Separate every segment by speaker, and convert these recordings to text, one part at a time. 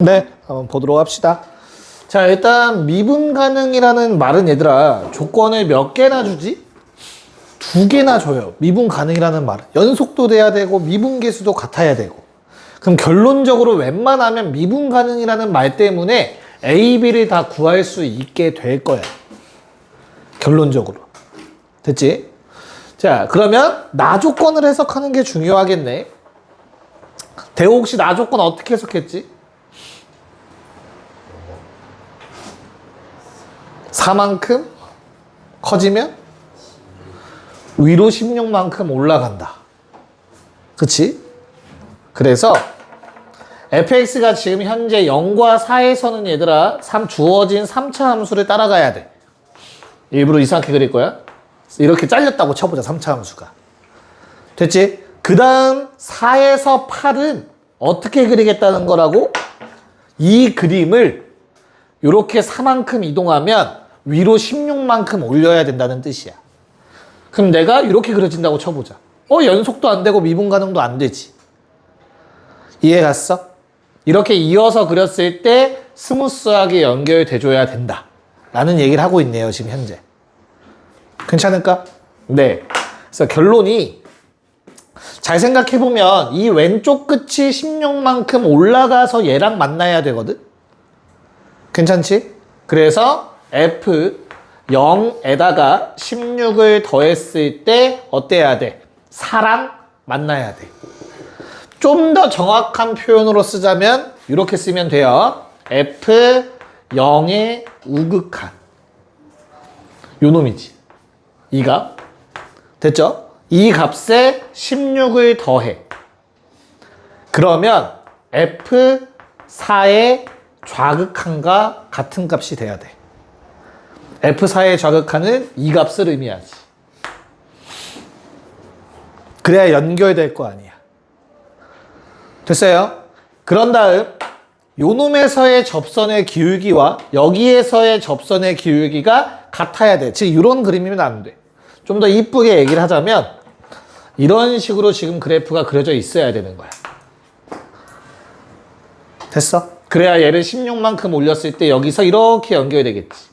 Speaker 1: 네, 한번 보도록 합시다. 자, 일단 미분 가능이라는 말은 얘들아 조건을 몇 개나 주지? 두 개나 줘요. 미분 가능이라는 말은 연속도 돼야 되고 미분 계수도 같아야 되고. 그럼 결론적으로 웬만하면 미분 가능이라는 말 때문에 A, B를 다 구할 수 있게 될 거야. 결론적으로. 됐지? 자, 그러면 나 조건을 해석하는 게 중요하겠네. 대호 혹시 나 조건 어떻게 해석했지? 4만큼 커지면 위로 16만큼 올라간다. 그치? 그래서 fx가 지금 현재 0과 4에서는 얘들아 주어진 3차 함수를 따라가야 돼. 일부러 이상하게 그릴 거야. 이렇게 잘렸다고 쳐보자. 3차 함수가. 됐지? 그 다음 4에서 8은 어떻게 그리겠다는 거라고? 이 그림을 이렇게 4만큼 이동하면 위로 16만큼 올려야 된다는 뜻이야. 그럼 내가 이렇게 그려진다고 쳐보자. 연속도 안 되고 미분 가능도 안 되지. 이해 갔어? 이렇게 이어서 그렸을 때 스무스하게 연결돼줘야 된다. 라는 얘기를 하고 있네요, 지금 현재. 괜찮을까? 네. 그래서 결론이 잘 생각해보면 이 왼쪽 끝이 16만큼 올라가서 얘랑 만나야 되거든? 괜찮지? 그래서 F0에다가 16을 더했을 때 어때야 돼? 4랑 만나야 돼. 좀 더 정확한 표현으로 쓰자면 이렇게 쓰면 돼요. F0의 우극한. 요 놈이지. 이 값. 됐죠? 이 값에 16을 더해. 그러면 F4의 좌극한과 같은 값이 돼야 돼. F4의 좌극한은 이 값을 의미하지. 그래야 연결될 거 아니야. 됐어요? 그런 다음 요 놈에서의 접선의 기울기와 여기에서의 접선의 기울기가 같아야 돼. 즉 이런 그림이면 안 돼. 좀 더 이쁘게 얘기를 하자면 이런 식으로 지금 그래프가 그려져 있어야 되는 거야. 됐어? 그래야 얘를 16만큼 올렸을 때 여기서 이렇게 연결되겠지.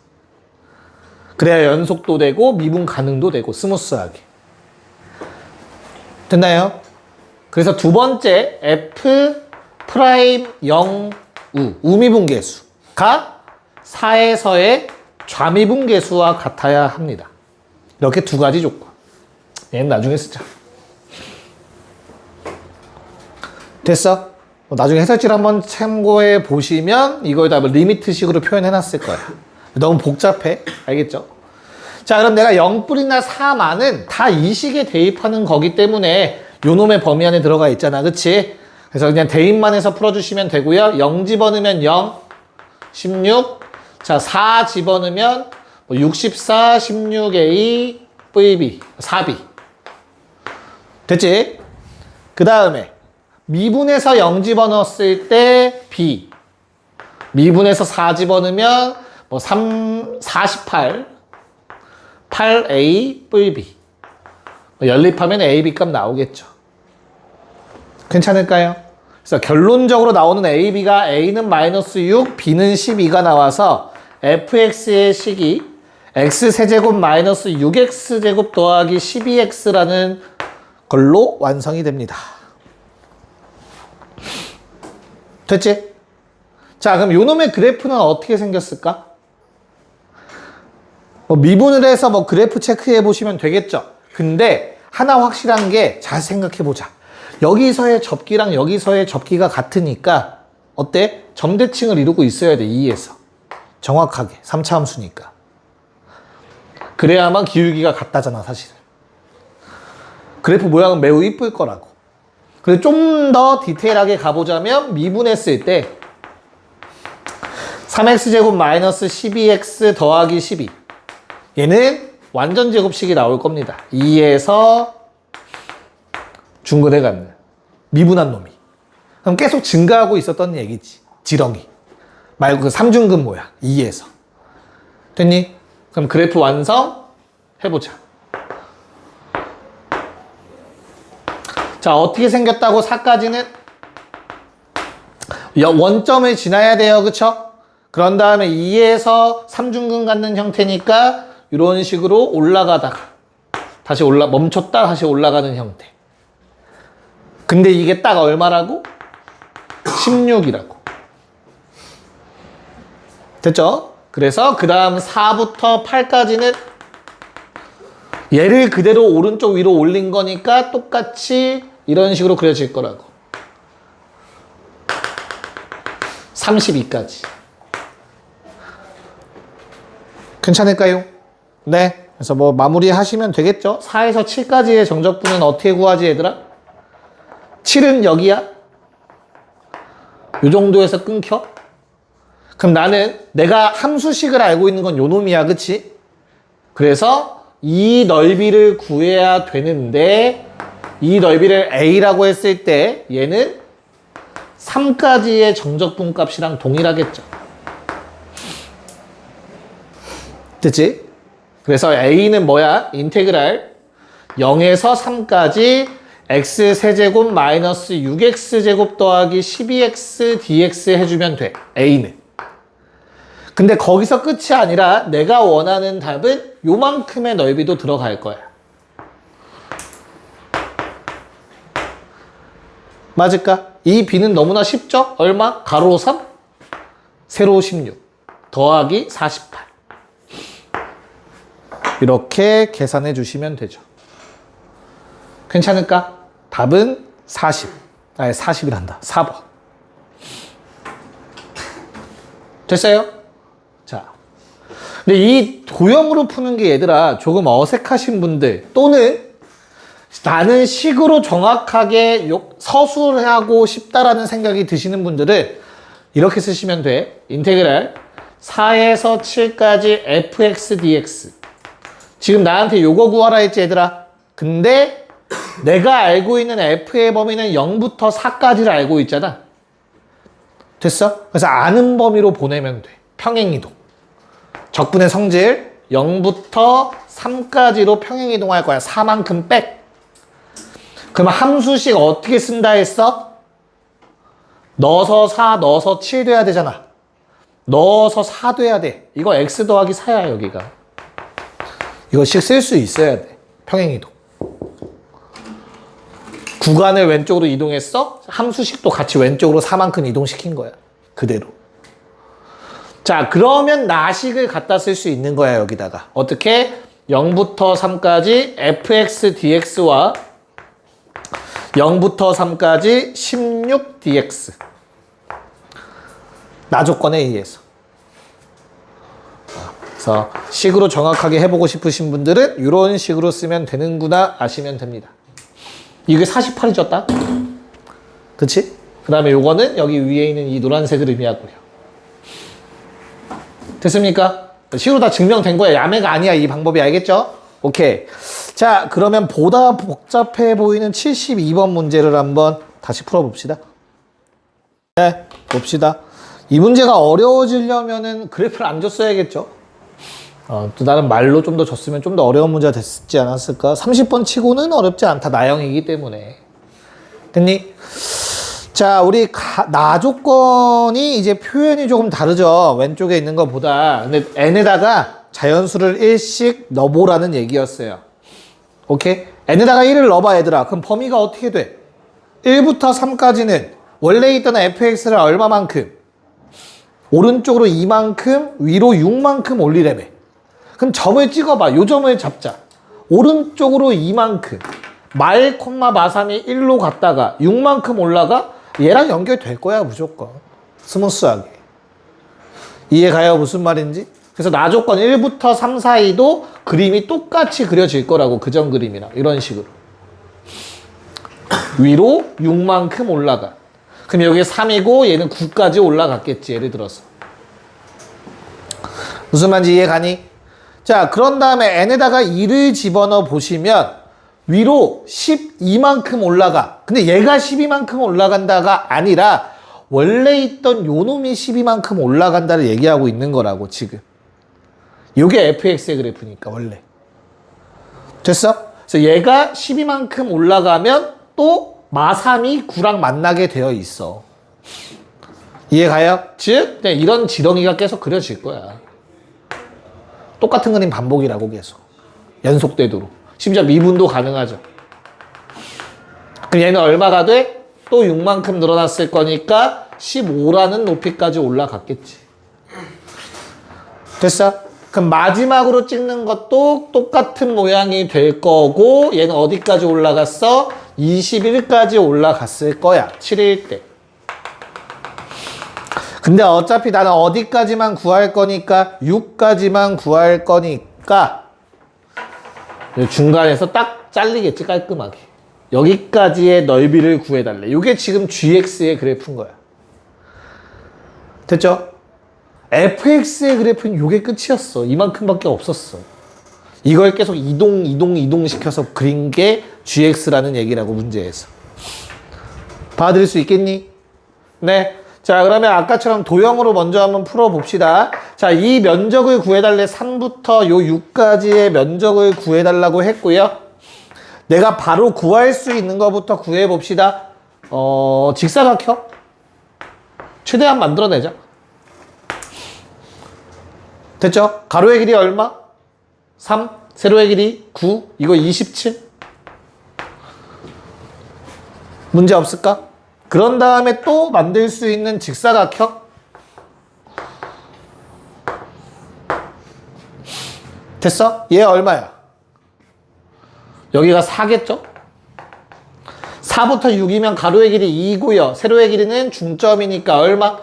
Speaker 1: 그래야 연속도 되고 미분 가능도 되고 스무스하게. 됐나요? 그래서 두 번째 F'0 우미분계수가 4에서의 좌미분계수와 같아야 합니다. 이렇게 두 가지 조건. 얘는 나중에 쓰자. 됐어? 나중에 해설지를 한번 참고해 보시면 이걸 다 리미트식으로 표현해 놨을 거야. 너무 복잡해. 알겠죠? 자, 그럼 내가 0뿌리나 4만은 다 이 식에 대입하는 거기 때문에 요 놈의 범위 안에 들어가 있잖아. 그치? 그래서 그냥 대입만 해서 풀어주시면 되고요. 0 집어넣으면 0, 16. 자, 4 집어넣으면 64, 16A, VB, 4B. 됐지? 그 다음에 미분에서 0 집어넣었을 때 B. 미분에서 4 집어넣으면 48, 8A, VB. 연립하면 AB 값 나오겠죠. 괜찮을까요? 그래서 결론적으로 나오는 AB가 A는 마이너스 6, B는 12가 나와서 fx의 식이 x세제곱 마이너스 6x제곱 더하기 12x라는 걸로 완성이 됩니다. 됐지? 자, 그럼 요놈의 그래프는 어떻게 생겼을까? 미분을 해서 그래프 체크해 보시면 되겠죠? 근데 하나 확실한 게 잘 생각해 보자. 여기서의 접기랑 여기서의 접기가 같으니까 어때? 점대칭을 이루고 있어야 돼. 2에서. 정확하게. 3차 함수니까. 그래야만 기울기가 같다잖아, 사실은. 그래프 모양은 매우 이쁠 거라고. 그리고 좀 더 디테일하게 가보자면 미분했을 때 3x제곱 마이너스 12x 더하기 12. 얘는 완전 제곱식이 나올 겁니다. 2에서 중근해 갖는 미분한 놈이. 그럼 계속 증가하고 있었던 얘기지. 지렁이. 말고 그 3중근 모양. 2에서. 됐니? 그럼 그래프 완성 해보자. 자, 어떻게 생겼다고 4까지는 원점을 지나야 돼요. 그쵸? 그런 다음에 2에서 3중근 갖는 형태니까 이런 식으로 올라가다가 다시 멈췄다 다시 올라가는 형태. 근데 이게 딱 얼마라고? 16이라고. 됐죠? 그래서 그 다음 4부터 8까지는 얘를 그대로 오른쪽 위로 올린 거니까 똑같이 이런 식으로 그려질 거라고. 32까지. 괜찮을까요? 네. 그래서 뭐 마무리 하시면 되겠죠? 4에서 7까지의 정적분은 어떻게 구하지, 얘들아? 7은 여기야? 요 정도에서 끊겨? 그럼 나는 내가 함수식을 알고 있는 건 요 놈이야, 그치? 그래서 이 넓이를 구해야 되는데 이 넓이를 A라고 했을 때 얘는 3까지의 정적분 값이랑 동일하겠죠. 됐지? 그래서 A는 뭐야? 인테그랄 0에서 3까지 x세제곱 마이너스 6x제곱 더하기 12x dx 해주면 돼. A는. 근데 거기서 끝이 아니라 내가 원하는 답은 요만큼의 넓이도 들어갈 거야. 맞을까? 이 b는 너무나 쉽죠? 얼마? 가로 3, 세로 16, 더하기 48. 이렇게 계산해 주시면 되죠. 괜찮을까? 답은 40. 아니, 40이란다. 4번. 됐어요? 자. 근데 이 도형으로 푸는 게 얘들아 조금 어색하신 분들 또는 나는 식으로 정확하게 서술하고 싶다라는 생각이 드시는 분들은 이렇게 쓰시면 돼. 인테그랄 4에서 7까지 fx dx. 지금 나한테 요거 구하라 했지 얘들아. 근데 내가 알고 있는 f의 범위는 0부터 4까지를 알고 있잖아. 됐어? 그래서 아는 범위로 보내면 돼. 평행이동. 적분의 성질 0부터 3까지로 평행이동할 거야. 4만큼 백. 그럼 함수식 어떻게 쓴다 했어? 넣어서 4, 넣어서 7 돼야 되잖아. 넣어서 4 돼야 돼. 이거 x 더하기 4야 여기가. 이거씩 쓸 수 있어야 돼. 평행이동. 구간을 왼쪽으로 이동했어? 함수식도 같이 왼쪽으로 4만큼 이동시킨 거야. 그대로. 자, 그러면 나식을 갖다 쓸 수 있는 거야, 여기다가. 어떻게? 0부터 3까지 fx dx와 0부터 3까지 16dx. 나 조건에 의해서. 그래서 식으로 정확하게 해보고 싶으신 분들은 이런 식으로 쓰면 되는구나 아시면 됩니다. 이게 48이 졌다? 그치? 그 다음에 요거는 여기 위에 있는 이 노란색을 의미하고요. 됐습니까? 식으로 다 증명된 거야. 야매가 아니야. 이 방법이. 알겠죠? 오케이. 자, 그러면 보다 복잡해 보이는 72번 문제를 한번 다시 풀어봅시다. 네, 봅시다. 이 문제가 어려워지려면은 그래프를 안 줬어야겠죠? 또 나는 말로 좀 더 줬으면 좀 더 어려운 문제가 됐지 않았을까? 30번 치고는 어렵지 않다. 나형이기 때문에. 됐니? 자, 우리 나 조건이 이제 표현이 조금 다르죠. 왼쪽에 있는 것보다. 근데 n에다가 자연수를 1씩 넣어보라는 얘기였어요. 오케이? n에다가 1을 넣어봐, 얘들아. 그럼 범위가 어떻게 돼? 1부터 3까지는 원래 있던 fx를 얼마만큼? 오른쪽으로 2만큼, 위로 6만큼 올리래며. 그럼 점을 찍어봐. 요 점을 잡자. 오른쪽으로 2만큼. 말, 마삼이 1로 갔다가 6만큼 올라가? 얘랑 연결될 거야, 무조건. 스무스하게. 이해가요? 무슨 말인지? 그래서 나 조건 1부터 3 사이도 그림이 똑같이 그려질 거라고. 그전 그림이랑. 이런 식으로. 위로 6만큼 올라가. 그럼 여기 3이고 얘는 9까지 올라갔겠지. 예를 들어서. 무슨 말인지 이해가니? 자, 그런 다음에 n에다가 2를 집어넣어 보시면 위로 12만큼 올라가. 근데 얘가 12만큼 올라간다가 아니라 원래 있던 요 놈이 12만큼 올라간다를 얘기하고 있는 거라고 지금. 요게 fx의 그래프니까 원래. 됐어? 그래서 얘가 12만큼 올라가면 또 마삼이 9랑 만나게 되어 있어. 이해가요? 즉 그냥 이런 지렁이가 계속 그려질 거야. 똑같은 그림 반복이라고 계속. 연속되도록. 심지어 미분도 가능하죠. 그럼 얘는 얼마가 돼? 또 6만큼 늘어났을 거니까 15라는 높이까지 올라갔겠지. 됐어? 그럼 마지막으로 찍는 것도 똑같은 모양이 될 거고 얘는 어디까지 올라갔어? 21까지 올라갔을 거야. 7일 때. 근데 어차피 나는 어디까지만 구할 거니까 6까지만 구할 거니까 중간에서 딱 잘리겠지 깔끔하게. 여기까지의 넓이를 구해달래. 이게 지금 GX의 그래프인 거야. 됐죠? FX의 그래프는 이게 끝이었어. 이만큼밖에 없었어. 이걸 계속 이동시켜서 그린 게 GX라는 얘기라고 문제에서. 봐드릴 수 있겠니? 네. 자, 그러면 아까처럼 도형으로 먼저 한번 풀어봅시다. 자, 이 면적을 구해달래. 3부터 요 6까지의 면적을 구해달라고 했고요. 내가 바로 구할 수 있는 것부터 구해봅시다. 직사각형? 최대한 만들어내자. 됐죠? 가로의 길이 얼마? 3. 세로의 길이 9. 이거 27. 문제 없을까? 그런 다음에 또 만들 수 있는 직사각형? 됐어? 얘 얼마야? 여기가 4겠죠? 4부터 6이면 가로의 길이 2고요. 세로의 길이는 중점이니까 얼마?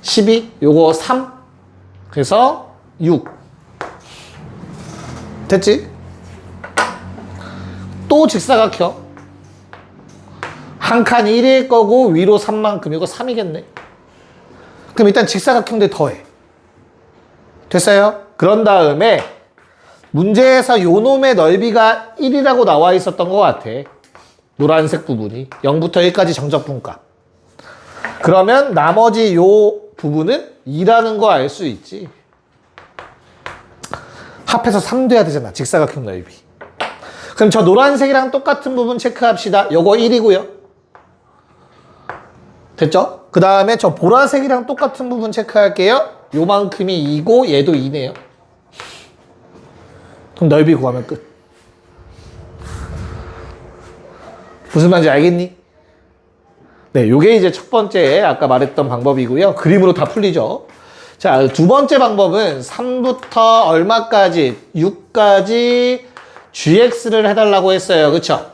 Speaker 1: 12. 요거 3. 그래서 6. 됐지? 또 직사각형. 한 칸 1일 거고 위로 3만큼. 이거 3이겠네. 그럼 일단 직사각형들 더해. 됐어요? 그런 다음에 문제에서 요 놈의 넓이가 1이라고 나와 있었던 것 같아. 노란색 부분이. 0부터 1까지 정적분값. 그러면 나머지 요 부분은 2라는 거 알 수 있지. 합해서 3 돼야 되잖아. 직사각형 넓이. 그럼 저 노란색이랑 똑같은 부분 체크합시다. 요거 1이고요. 됐죠? 그 다음에 저 보라색이랑 똑같은 부분 체크할게요. 요만큼이 2고 얘도 2네요. 그럼 넓이 구하면 끝. 무슨 말인지 알겠니? 네, 요게 이제 첫 번째 아까 말했던 방법이고요. 그림으로 다 풀리죠. 자, 두 번째 방법은 3부터 얼마까지? 6까지 GX를 해달라고 했어요. 그쵸?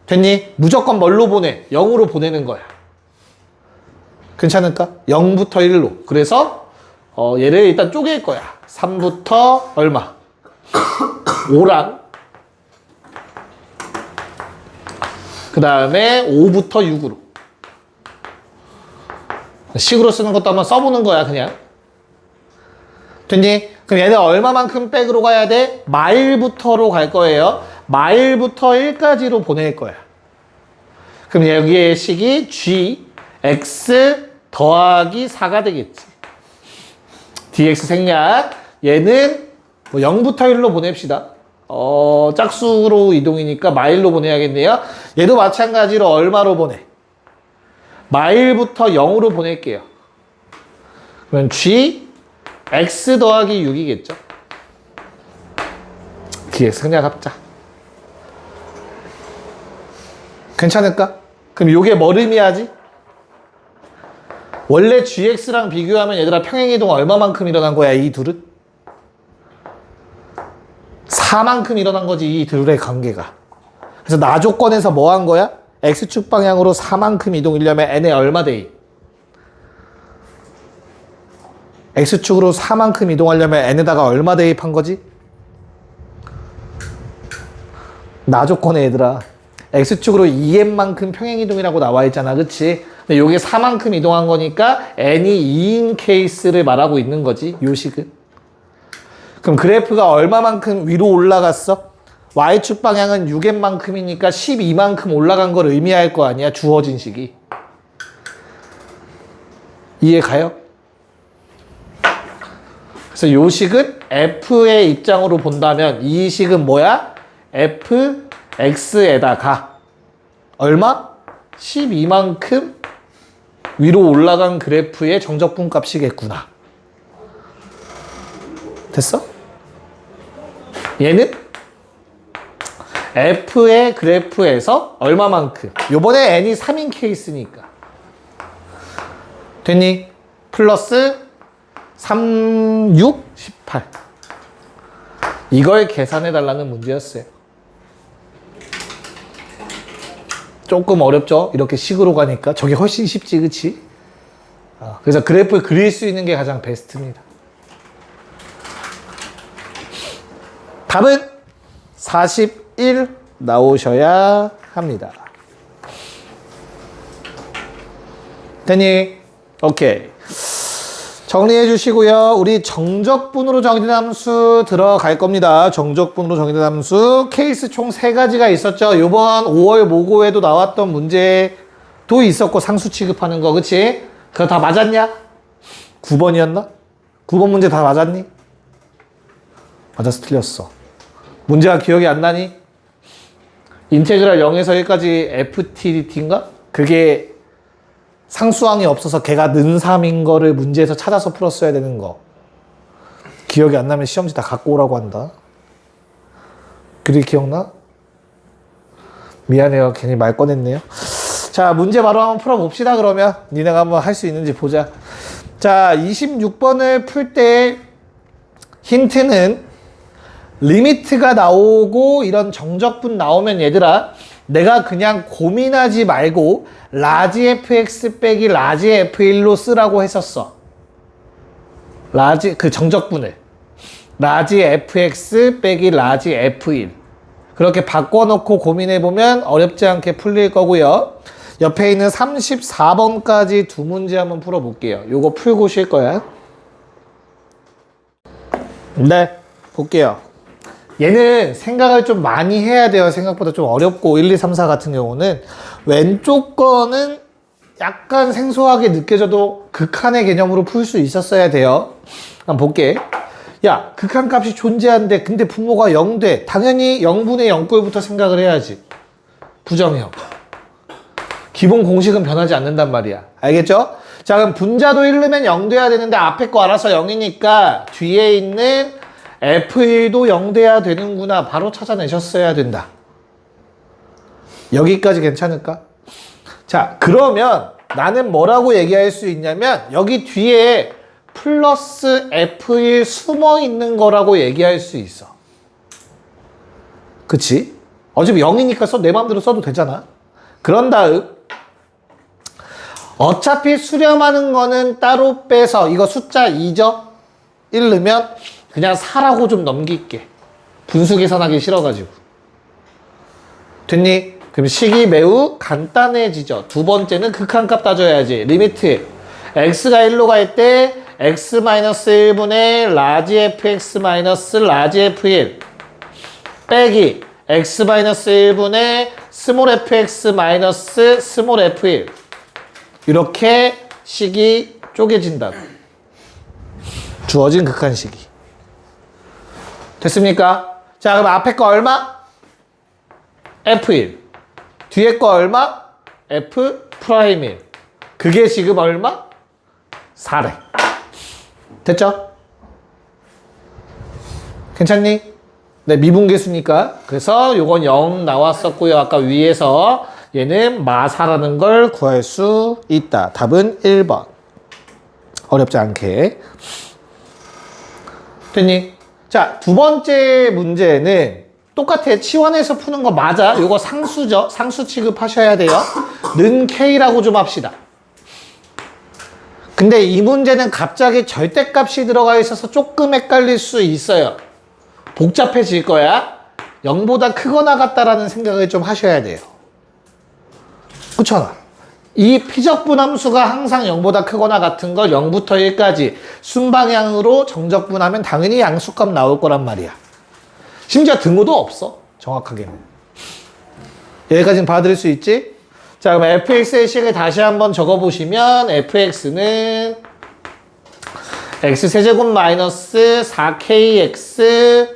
Speaker 1: 됐니? 무조건 뭘로 보내? 0으로 보내는 거야. 괜찮을까? 0부터 1로. 그래서 얘를 일단 쪼갤 거야. 3부터 얼마? 5랑 그 다음에 5부터 6으로. 식으로 쓰는 것도 한번 써보는 거야 그냥. 됐니? 그럼 얘는 얼마만큼 백으로 가야 돼? 마일부터로 갈 거예요. 마일부터 1까지로 보낼 거야. 그럼 여기의 식이 G, X 더하기 4가 되겠지. DX 생략. 얘는 뭐 0부터 1로 보냅시다. 짝수로 이동이니까 마일로 보내야겠네요. 얘도 마찬가지로 얼마로 보내? 마일부터 0으로 보낼게요. 그러면 G, X 더하기 6이겠죠. DX 생략합자. 괜찮을까? 그럼 요게 뭘 의미하지? 원래 GX랑 비교하면 얘들아 평행이동 얼마만큼 일어난 거야 이 둘은? 4만큼 일어난 거지 이 둘의 관계가. 그래서 나 조건에서 뭐 한 거야? X축 방향으로 4만큼 이동이려면 N에 얼마 대입? X축으로 4만큼 이동하려면 N에다가 얼마 대입한 거지? 나 조건에 얘들아 X축으로 2N만큼 평행이동이라고 나와 있잖아. 그치? 근데 요게 4만큼 이동한 거니까 N이 2인 케이스를 말하고 있는 거지. 요 식은. 그럼 그래프가 얼마만큼 위로 올라갔어? Y축 방향은 6N만큼이니까 12만큼 올라간 걸 의미할 거 아니야. 주어진 식이. 이해 가요? 그래서 요 식은 F의 입장으로 본다면 이 식은 뭐야? Fx에다가 얼마? 12만큼 위로 올라간 그래프의 정적분 값이겠구나. 됐어? 얘는 F의 그래프에서 얼마만큼? 요번에 n이 3인 케이스니까. 됐니? 플러스 3, 6, 18. 이걸 계산해달라는 문제였어요. 조금 어렵죠? 이렇게 식으로 가니까. 저게 훨씬 쉽지, 그치? 그래서 그래프를 그릴 수 있는 게 가장 베스트입니다. 답은 41 나오셔야 합니다. 됐니? 오케이. 정리해 주시고요. 우리 정적분으로 정의된 함수 들어갈 겁니다. 정적분으로 정의된 함수. 케이스 총 3가지가 있었죠. 요번 5월 모고에도 나왔던 문제도 있었고, 상수 취급하는 거, 그치? 그거 다 맞았냐? 9번이었나? 9번 문제 다 맞았니? 맞았어, 틀렸어. 문제가 기억이 안 나니? 인테그랄 0에서 1까지 FTDT인가? 그게 상수항이 없어서 걔가 는3인 거를 문제에서 찾아서 풀었어야 되는 거. 기억이 안 나면 시험지 다 갖고 오라고 한다. 그게 기억나? 미안해요. 괜히 말 꺼냈네요. 자, 문제 바로 한번 풀어봅시다, 그러면. 니네가 한번 할 수 있는지 보자. 자, 26번을 풀 때 힌트는 리미트가 나오고 이런 정적분 나오면 얘들아, 내가 그냥 고민하지 말고 라지 fx 빼기 라지 f1로 쓰라고 했었어. 라지 그 정적분을 라지 fx 빼기 라지 f1 그렇게 바꿔놓고 고민해보면 어렵지 않게 풀릴 거고요. 옆에 있는 34번까지 두 문제 한번 풀어볼게요. 요거 풀고 쉴 거야. 네, 볼게요. 얘는 생각을 좀 많이 해야 돼요. 생각보다 좀 어렵고 1, 2, 3, 4 같은 경우는 왼쪽 거는 약간 생소하게 느껴져도 극한의 개념으로 풀 수 있었어야 돼요. 한번 볼게. 야, 극한값이 존재하는데 근데 분모가 0돼. 당연히 0분의 0꼴부터 생각을 해야지. 부정형. 기본 공식은 변하지 않는단 말이야. 알겠죠? 자, 그럼 분자도 1넣으면 0 돼야 되는데 앞에 거 알아서 0이니까 뒤에 있는 F1도 0 돼야 되는구나. 바로 찾아내셨어야 된다. 여기까지 괜찮을까? 자, 그러면 나는 뭐라고 얘기할 수 있냐면 여기 뒤에 플러스 F1 숨어 있는 거라고 얘기할 수 있어. 그치? 어차피 0이니까 내 마음대로 써도 되잖아. 그런 다음 어차피 수렴하는 거는 따로 빼서 이거 숫자 2죠? 1 넣으면 그냥 4라고 좀 넘길게. 분수 계산하기 싫어가지고. 됐니? 그럼 식이 매우 간단해지죠. 두 번째는 극한값 따져야지. 리미트. x가 1로 갈 때 x-1분의 라지 fx 마이너스 라지 f1 빼기 x-1분의 스몰 fx 마이너스 스몰 f1 이렇게 식이 쪼개진다고. 주어진 극한식이. 됐습니까? 자, 그럼 앞에 거 얼마? F1. 뒤에 거 얼마? F'1. 그게 지금 얼마? 4래. 됐죠? 괜찮니? 네, 미분계수니까. 그래서 요건 0 나왔었고요. 아까 위에서 얘는 마사라는 걸 구할 수 있다. 답은 1번. 어렵지 않게. 됐니? 자, 두 번째 문제는 똑같아. 치환해서 푸는 거 맞아. 요거 상수죠. 상수 취급하셔야 돼요. 는 K라고 좀 합시다. 근데 이 문제는 갑자기 절대값이 들어가 있어서 조금 헷갈릴 수 있어요. 복잡해질 거야. 0보다 크거나 같다라는 생각을 좀 하셔야 돼요. 그렇잖아. 이 피적분 함수가 항상 0보다 크거나 같은 걸 0부터 1까지 순방향으로 정적분하면 당연히 양수값 나올 거란 말이야. 심지어 등호도 없어. 정확하게는. 여기까지는 받아들일 수 있지? 자, 그럼 fx의 식을 다시 한번 적어보시면 fx는 x세제곱 마이너스 4kx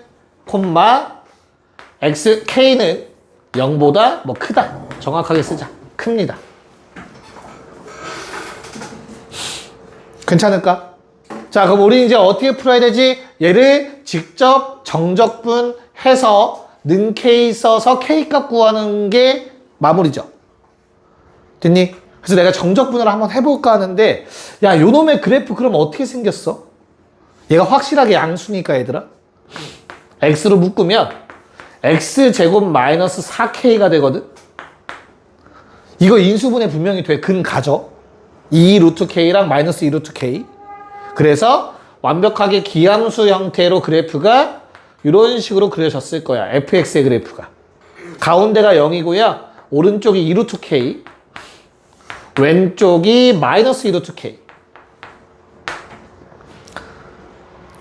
Speaker 1: x k는 0보다 뭐 크다. 정확하게 쓰자. 큽니다. 괜찮을까? 자, 그럼 우리 이제 어떻게 풀어야 되지? 얘를 직접 정적분해서 는 K 써서 K 값 구하는 게 마무리죠. 됐니? 그래서 내가 정적분을 한번 해볼까 하는데, 야, 요놈의 그래프 그럼 어떻게 생겼어? 얘가 확실하게 양수니까 얘들아. x로 묶으면 x제곱 마이너스 4k가 되거든. 이거 인수분해 분명히 돼. 근 가죠. 2 루트 k랑 마이너스 2 루트 k. 그래서 완벽하게 기함수 형태로 그래프가 이런 식으로 그려졌을 거야. fx의 그래프가. 가운데가 0이고요. 오른쪽이 2 루트 k. 왼쪽이 마이너스 2 루트 k.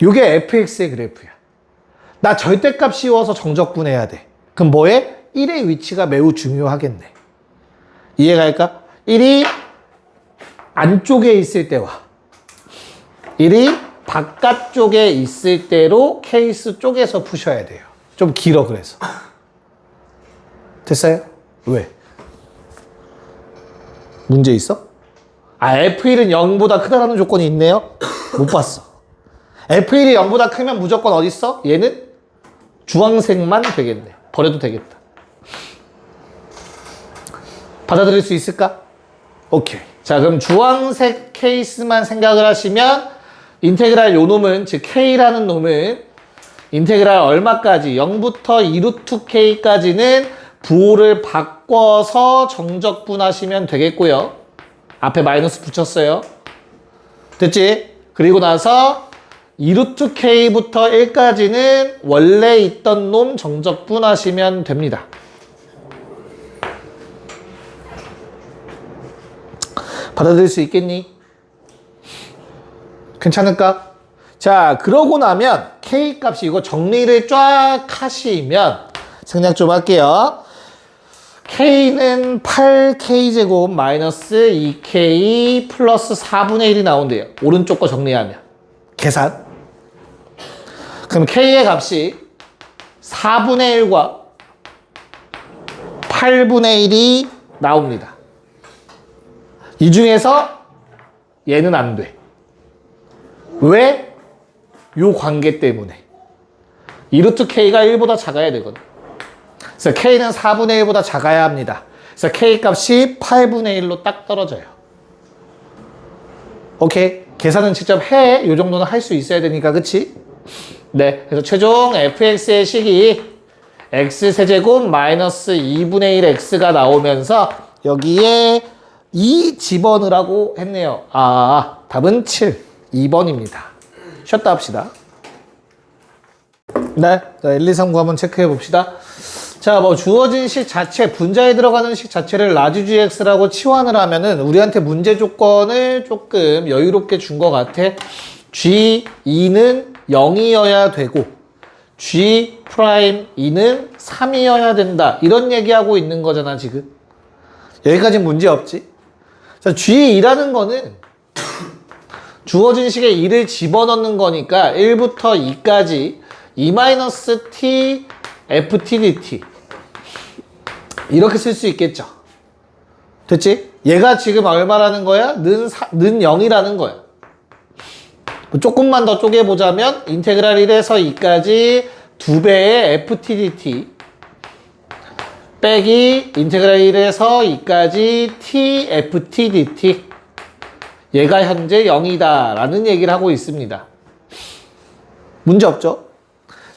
Speaker 1: 요게 fx의 그래프야. 나 절대값 씌워서 정적분해야 돼. 그럼 뭐해? 1의 위치가 매우 중요하겠네. 이해갈까? 1이 안쪽에 있을 때와 1이 바깥쪽에 있을 때로 케이스 쪽에서 푸셔야 돼요. 좀 길어 그래서. 됐어요? 왜? 문제 있어? 아, F1은 0보다 크다라는 조건이 있네요? 못 봤어. F1이 0보다 크면 무조건 어디 있어? 얘는 주황색만 되겠네. 버려도 되겠다. 받아들일 수 있을까? 오케이. 자, 그럼 주황색 케이스만 생각을 하시면 인테그랄 요 놈은, 즉 K라는 놈은 인테그랄 얼마까지? 0부터 2루트 K까지는 부호를 바꿔서 정적분하시면 되겠고요. 앞에 마이너스 붙였어요. 됐지? 그리고 나서 2루트 K부터 1까지는 원래 있던 놈 정적분하시면 됩니다. 받아들일 수 있겠니? 괜찮을까? 자, 그러고 나면 K 값이 이거 정리를 쫙 하시면 생략 좀 할게요. K는 8K제곱 마이너스 2K 플러스 4분의 1이 나온대요. 오른쪽 거 정리하면. 계산. 그럼 K의 값이 4분의 1과 8분의 1이 나옵니다. 이 중에서 얘는 안 돼. 왜? 요 관계 때문에. 2루트 K가 1보다 작아야 되거든. 그래서 K는 4분의 1보다 작아야 합니다. 그래서 K 값이 8분의 1로 딱 떨어져요. 오케이? 계산은 직접 해. 요 정도는 할 수 있어야 되니까, 그치? 네. 그래서 최종 fx의 식이 x세제곱 마이너스 2분의 1 x가 나오면서 여기에 2 집어넣으라고 했네요. 아, 답은 7. 2번입니다. 쉬었다 합시다. 네. 자, 1, 2, 3, 9 한번 체크해 봅시다. 자, 뭐 주어진 식 자체, 분자에 들어가는 식 자체를 라지 gx라고 치환을 하면은 우리한테 문제 조건을 조금 여유롭게 준 것 같아. g2는 0이어야 되고 g'2는 3이어야 된다. 이런 얘기하고 있는 거잖아, 지금. 여기까지는 문제 없지. 자, g2라는 거는 주어진 식에 2를 집어넣는 거니까 1부터 2까지 e-t ft dt 이렇게 쓸 수 있겠죠. 됐지? 얘가 지금 얼마라는 거야? 는 0이라는 거야. 조금만 더 쪼개보자면 인테그랄 1에서 2까지 2배의 ft dt 빼기 인테그랄 1에서 2까지 t ft dt 얘가 현재 0이다 라는 얘기를 하고 있습니다. 문제 없죠?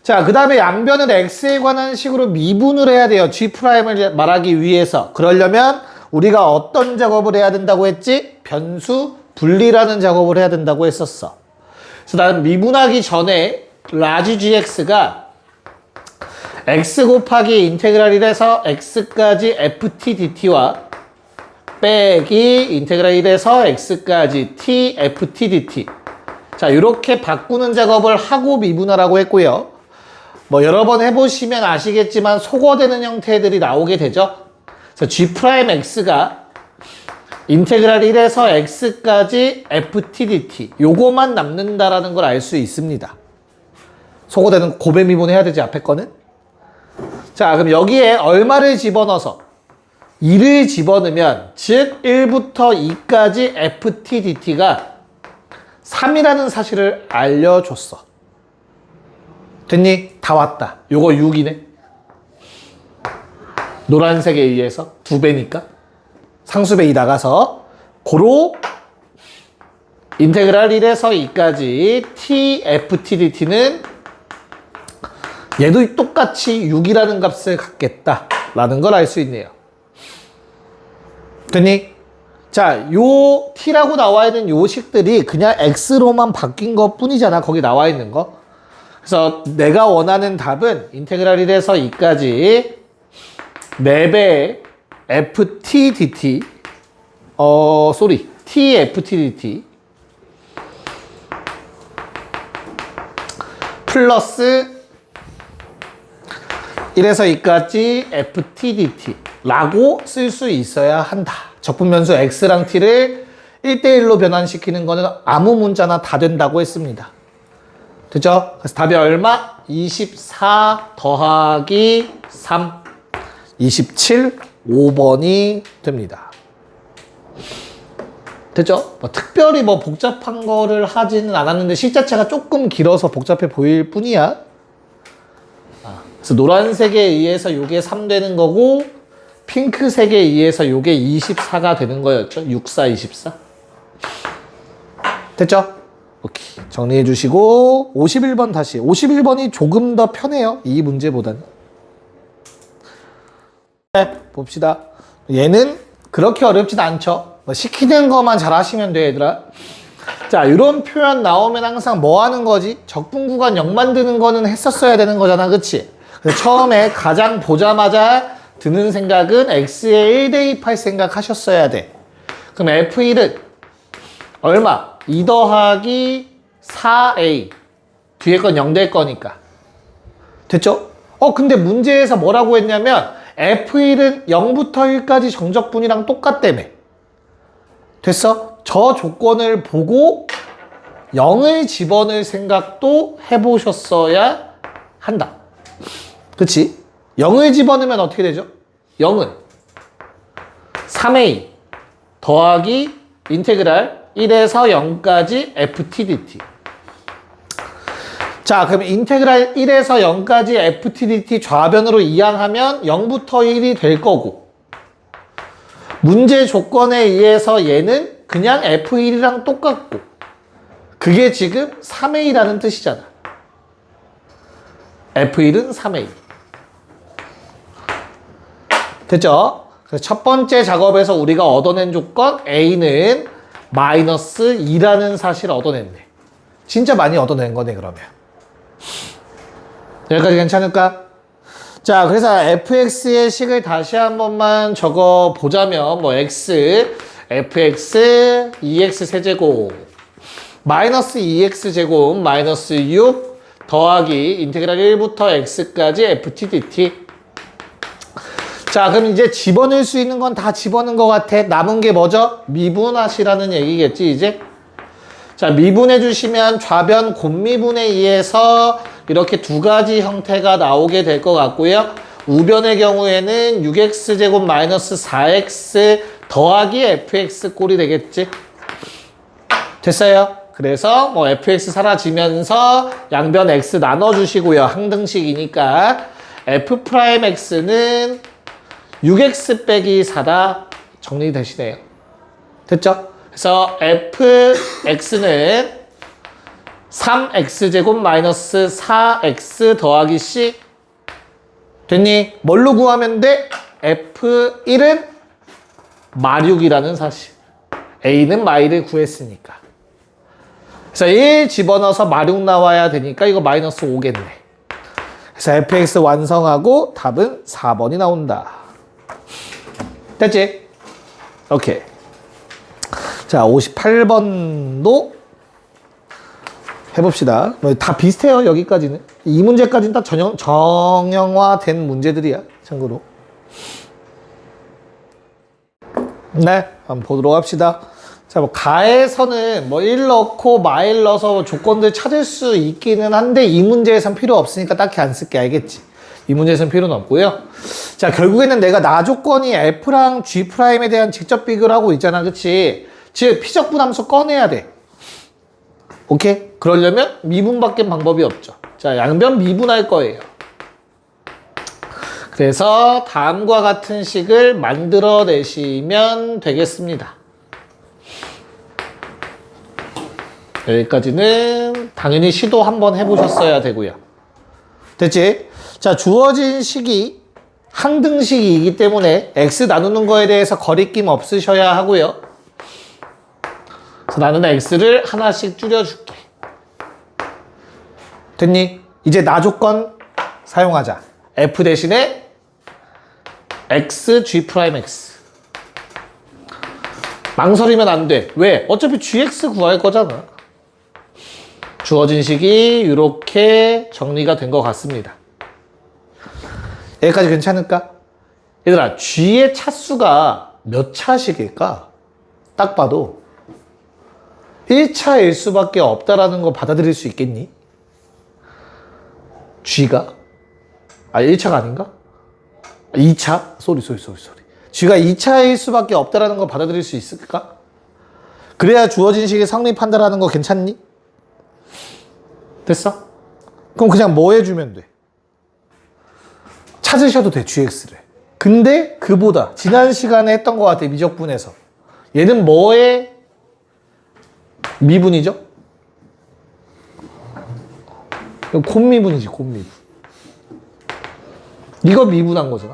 Speaker 1: 자, 그 다음에 양변을 x에 관한 식으로 미분을 해야 돼요. g'을 말하기 위해서. 그러려면 우리가 어떤 작업을 해야 된다고 했지? 변수 분리라는 작업을 해야 된다고 했었어. 그래서 나는 미분하기 전에 라지 gx가 x 곱하기 인테그랄 1에서 x까지 ft dt와 빼기 인테그랄 1에서 x까지 t ft dt 자, 이렇게 바꾸는 작업을 하고 미분하라고 했고요. 뭐 여러 번 해보시면 아시겠지만 소거되는 형태들이 나오게 되죠. 그래서 g'x가 인테그랄 1에서 x까지 ft dt 요거만 남는다라는 걸 알 수 있습니다. 소거되는 고배 미분해야 되지, 앞에 거는. 자, 그럼 여기에 얼마를 집어넣어서 2를 집어넣으면 즉 1부터 2까지 ft dt가 3이라는 사실을 알려줬어. 됐니? 다 왔다. 요거 6이네. 노란색에 의해서 2배니까 상수배 2 나가서 고로 인테그랄 1에서 2까지 t f t dt는 얘도 똑같이 6이라는 값을 갖겠다 라는 걸 알 수 있네요. 됐니? 자, 요 t라고 나와 있는 요 식들이 그냥 x로만 바뀐 것 뿐이잖아. 거기 나와 있는 거. 그래서 내가 원하는 답은 인테그랄 1에서 2까지 4배의 ft dt t ft dt 플러스 1에서 2까지 ft dt 라고 쓸 수 있어야 한다. 적분변수 x랑 t를 1대1로 변환시키는 거는 아무 문자나 다 된다고 했습니다. 됐죠? 그래서 답이 얼마? 24 더하기 3 27 5번이 됩니다. 됐죠? 뭐 특별히 뭐 복잡한 거를 하지는 않았는데 식 자체가 조금 길어서 복잡해 보일 뿐이야. 그래서 노란색에 의해서 요게 3 되는 거고 핑크색에 의해서 요게 24가 되는 거였죠. 64, 24. 됐죠? 오케이. 정리해 주시고 51번 다시. 51번이 조금 더 편해요. 이 문제보다는. 네, 봅시다. 얘는 그렇게 어렵진 않죠. 시키는 것만 잘 하시면 돼, 얘들아. 자, 이런 표현 나오면 항상 뭐 하는 거지? 적분구간 0 만드는 거는 했었어야 되는 거잖아, 그치? 그래서 처음에 가장 보자마자 드는 생각은 x에 1 대입할 생각 하셨어야 돼. 그럼 f1은 얼마? 2 더하기 4a. 뒤에 건 0 될 거니까. 됐죠? 근데 문제에서 뭐라고 했냐면 f1은 0부터 1까지 정적분이랑 똑같다며. 됐어? 저 조건을 보고 0을 집어넣을 생각도 해보셨어야 한다. 그치? 0을 집어넣으면 어떻게 되죠? 0은 3a 더하기 인테그랄 1에서 0까지 ftdt. 자, 그럼 인테그랄 1에서 0까지 ftdt 좌변으로 이항하면 0부터 1이 될 거고, 문제 조건에 의해서 얘는 그냥 f1이랑 똑같고, 그게 지금 3a라는 뜻이잖아. f1은 3a. 됐죠? 그래서 첫 번째 작업에서 우리가 얻어낸 조건 a는 마이너스 2라는 사실을 얻어냈네. 진짜 많이 얻어낸 거네, 그러면. 여기까지 괜찮을까? 자, 그래서 fx의 식을 다시 한 번만 적어 보자면, 뭐 x, fx, 2x 세제곱, 마이너스 2x 제곱, 마이너스 6 더하기 인테그랄 1부터 x까지 ft dt. 자, 그럼 이제 집어넣을 수 있는 건 다 집어넣은 것 같아. 남은 게 뭐죠? 미분하시라는 얘기겠지, 이제? 자, 미분해 주시면 좌변 곱미분에 의해서 이렇게 두 가지 형태가 나오게 될 것 같고요. 우변의 경우에는 6x제곱 마이너스 4x 더하기 fx 꼴이 되겠지? 됐어요? 그래서 뭐 fx 사라지면서 양변 x 나눠주시고요. 항등식이니까 f'x는 6x 빼기 4다 정리되시네요. 됐죠? 그래서 fx는 3x제곱 마이너스 4x 더하기 c. 됐니? 뭘로 구하면 돼? f1은 마육이라는 사실. a는 마이를 구했으니까. 그래서 1 집어넣어서 마육 나와야 되니까 이거 마이너스 5겠네. 그래서 fx 완성하고 답은 4번이 나온다. 됐지? 오케이. 자, 58번도 해봅시다. 다 비슷해요, 여기까지는. 이 문제까지는 다 정형화된 문제들이야, 참고로. 네, 한번 보도록 합시다. 자, 뭐, 가에서는 뭐 1 넣고 마일 넣어서 조건들 찾을 수 있기는 한데, 이 문제에선 필요 없으니까 딱히 안 쓸게, 알겠지? 이 문제에선 필요는 없고요. 자, 결국에는 내가 나 조건이 F랑 G'에 대한 직접 비교를 하고 있잖아, 그치? 즉, 피적분함수 꺼내야 돼. 오케이? 그러려면 미분밖에 방법이 없죠. 자, 양변 미분할 거예요. 그래서 다음과 같은 식을 만들어내시면 되겠습니다. 여기까지는 당연히 시도 한번 해보셨어야 되고요. 됐지? 자, 주어진 식이 항등식이기 때문에 x 나누는 거에 대해서 거리낌 없으셔야 하고요. 그래서 나는 x를 하나씩 줄여줄게. 됐니? 이제 나 조건 사용하자. f 대신에 x, g'x. 망설이면 안 돼. 왜? 어차피 gx 구할 거잖아. 주어진 식이 이렇게 정리가 된 것 같습니다. 여기까지 괜찮을까? 얘들아, g의 차수가 몇 차식일까? 딱 봐도 1차일 수밖에 없다라는 거 받아들일 수 있겠니? g가? 1차가 아닌가? 2차? 소리. g가 2차일 수밖에 없다라는 거 받아들일 수 있을까? 그래야 주어진 식이 성립한다라는 거 괜찮니? 됐어? 그럼 그냥 뭐 해주면 돼? 찾으셔도 돼, gx를. 근데 그보다 지난 시간에 했던 것 같아, 미적분에서. 얘는 뭐의 미분이죠? 콧미분이지, 콧미분. 이거 미분한 거잖아.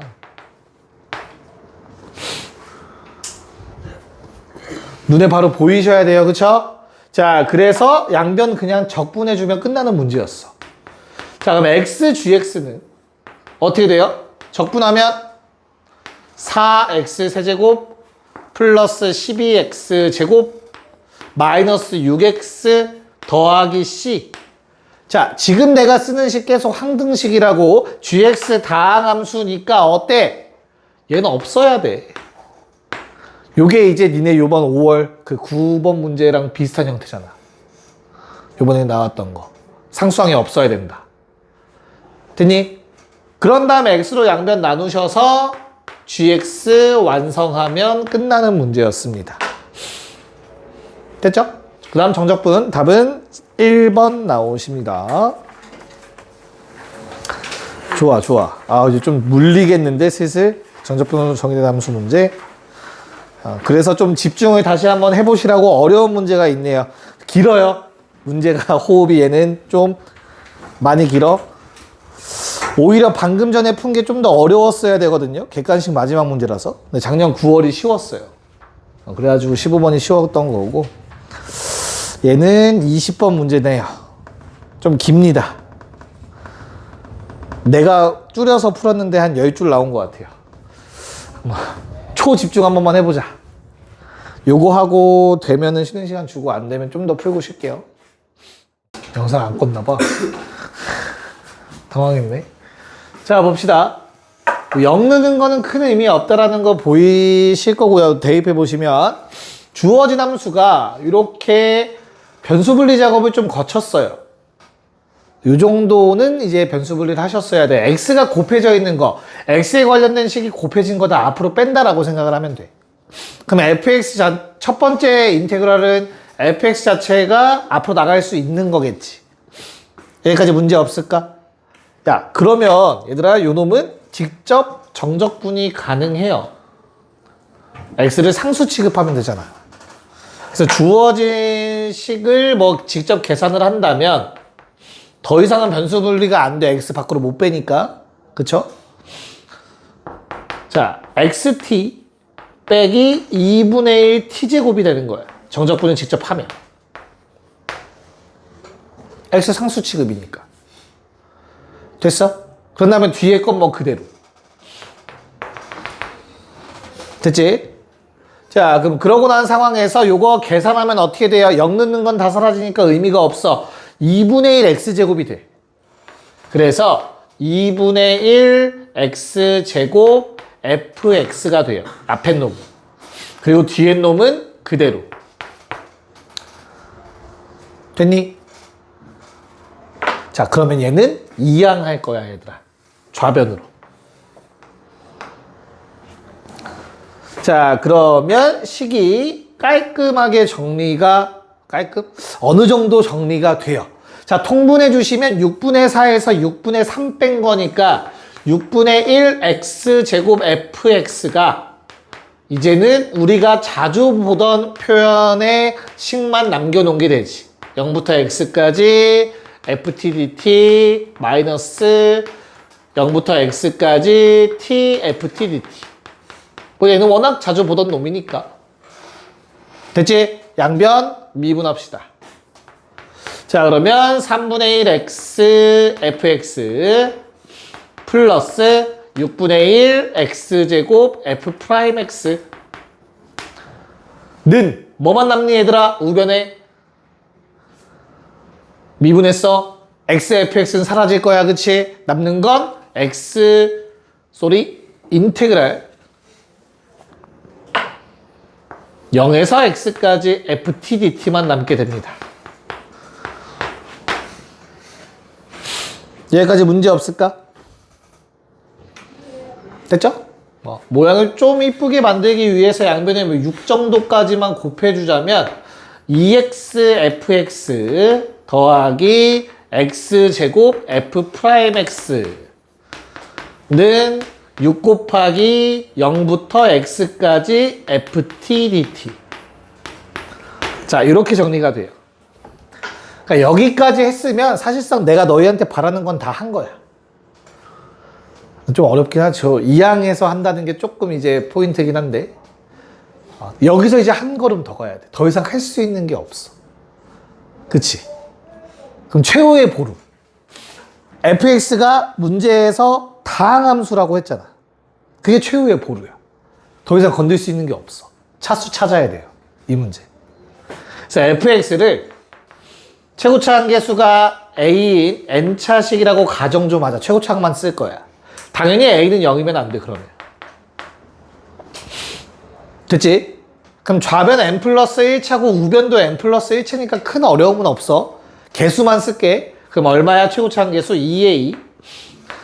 Speaker 1: 눈에 바로 보이셔야 돼요, 그쵸? 자, 그래서 양변 그냥 적분해주면 끝나는 문제였어. 자, 그럼 x, gx는 어떻게 돼요? 적분하면 4x 세제곱 플러스 12x 제곱 마이너스 6x 더하기 c. 자, 지금 내가 쓰는 식 계속 항등식이라고 gx 다항함수니까 어때? 얘는 없어야 돼. 요게 이제 니네 요번 5월 그 9번 문제랑 비슷한 형태잖아. 요번에 나왔던 거. 상수항이 없어야 된다. 됐니? 그런 다음에 x로 양변 나누셔서 gx 완성하면 끝나는 문제였습니다. 됐죠? 그 다음 정적분 답은 1번 나오십니다. 좋아. 이제 좀 물리겠는데 슬슬 정적분으로 정의된 함수 문제. 그래서 좀 집중을 다시 한번 해보시라고. 어려운 문제가 있네요. 길어요. 문제가 호흡이 얘는 좀 많이 길어. 오히려 방금 전에 푼 게 좀 더 어려웠어야 되거든요. 객관식 마지막 문제라서. 근데 작년 9월이 쉬웠어요. 그래가지고 15번이 쉬웠던 거고. 얘는 20번 문제네요. 좀 깁니다. 내가 줄여서 풀었는데 한 10줄 나온 것 같아요. 초집중 한 번만 해보자. 요거 하고 되면은 쉬는 시간 주고 안 되면 좀 더 풀고 쉴게요. 영상 안 껐나 봐. 당황했네. 자, 봅시다. 0 넣는 거는 큰 의미 없다라는 거 보이실 거고요. 대입해 보시면 주어진 함수가 이렇게 변수 분리 작업을 좀 거쳤어요. 이 정도는 이제 변수 분리를 하셨어야 돼. x가 곱해져 있는 거, x에 관련된 식이 곱해진 거다 앞으로 뺀다라고 생각을 하면 돼. 그럼 fx 첫 번째 인테그랄은 fx 자체가 앞으로 나갈 수 있는 거겠지. 여기까지 문제 없을까? 야, 그러면 얘들아, 요 놈은 직접 정적분이 가능해요. x를 상수 취급하면 되잖아. 그래서 주어진 식을 뭐 직접 계산을 한다면 더 이상은 변수 분리가 안 돼. x 밖으로 못 빼니까. 그쵸? 자, xt 빼기 2분의 1 t제곱이 되는 거야. 정적분을 직접 하면. x 상수 취급이니까. 됐어? 그런 다음에 뒤에 건 뭐 그대로. 됐지? 자, 그럼 그러고 난 상황에서 요거 계산하면 어떻게 돼요? 0 넣는 건 다 사라지니까 의미가 없어. 2분의 1 x제곱이 돼. 그래서 2분의 1 x제곱 fx가 돼요. 앞에 놈. 그리고 뒤에 놈은 그대로. 됐니? 자, 그러면 얘는 이항할 거야, 얘들아. 좌변으로. 자, 그러면 식이 깔끔하게 정리가 깔끔? 어느 정도 정리가 돼요. 자, 통분해 주시면 6분의 4에서 6분의 3 뺀 거니까 6분의 1 x제곱 fx가 이제는 우리가 자주 보던 표현의 식만 남겨놓은 게 되지. 0부터 x까지 ft dt 마이너스 0부터 x까지 t ft dt. 뭐 얘는 워낙 자주 보던 놈이니까. 됐지? 양변 미분합시다. 자, 그러면 3분의 1 x fx 플러스 6분의 1 x제곱 f 프라임 x 는 뭐만 남니 얘들아? 우변에 미분했어. x fx는 사라질 거야, 그치? 남는 건 인테그랄 0에서 x까지 ft dt만 남게 됩니다. 여기까지 문제 없을까? 됐죠? 모양을 좀 이쁘게 만들기 위해서 양변에 6 정도까지만 곱해주자면 2x fx 더하기 x제곱 f 프라임 x는 6 곱하기 0부터 x까지 ft dt. 자, 이렇게 정리가 돼요. 그러니까 여기까지 했으면 사실상 내가 너희한테 바라는 건 다 한 거야. 좀 어렵긴 하죠. 2항에서 한다는 게 조금 이제 포인트긴 한데 여기서 이제 한 걸음 더 가야 돼. 더 이상 할 수 있는 게 없어. 그치? 그럼 최후의 보루. fx가 문제에서 다항함수라고 했잖아. 그게 최후의 보루야. 더 이상 건들 수 있는 게 없어. 차수 찾아야 돼요. 이 문제. 그래서 fx를 최고차 한계수가 a인 n차식이라고 가정 좀 하자. 최고차만 쓸 거야. 당연히 a는 0이면 안 돼, 그러면. 됐지? 그럼 좌변 n 플러스 1차고 우변도 n 플러스 1차니까 큰 어려움은 없어. 개수만 쓸게. 그럼 얼마야? 최고차 한계수 2a.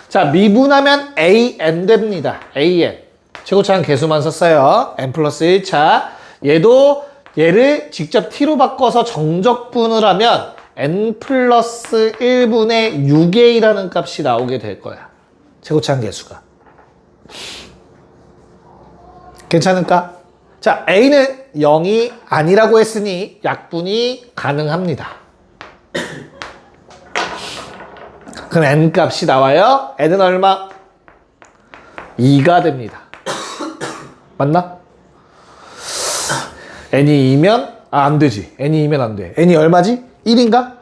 Speaker 1: 자, 미분하면 an 됩니다. an. 최고차 한계수만 썼어요. n 플러스 1차. 얘를 직접 t로 바꿔서 정적분을 하면 n 플러스 1분의 6a라는 값이 나오게 될 거야. 최고차 한계수가. 괜찮을까? 자, a는 0이 아니라고 했으니 약분이 가능합니다. 그럼 n 값이 나와요. n은 얼마? 2가 됩니다. 맞나? n이 2면 안 되지. n이 2면 안 돼. n이 얼마지? 1인가?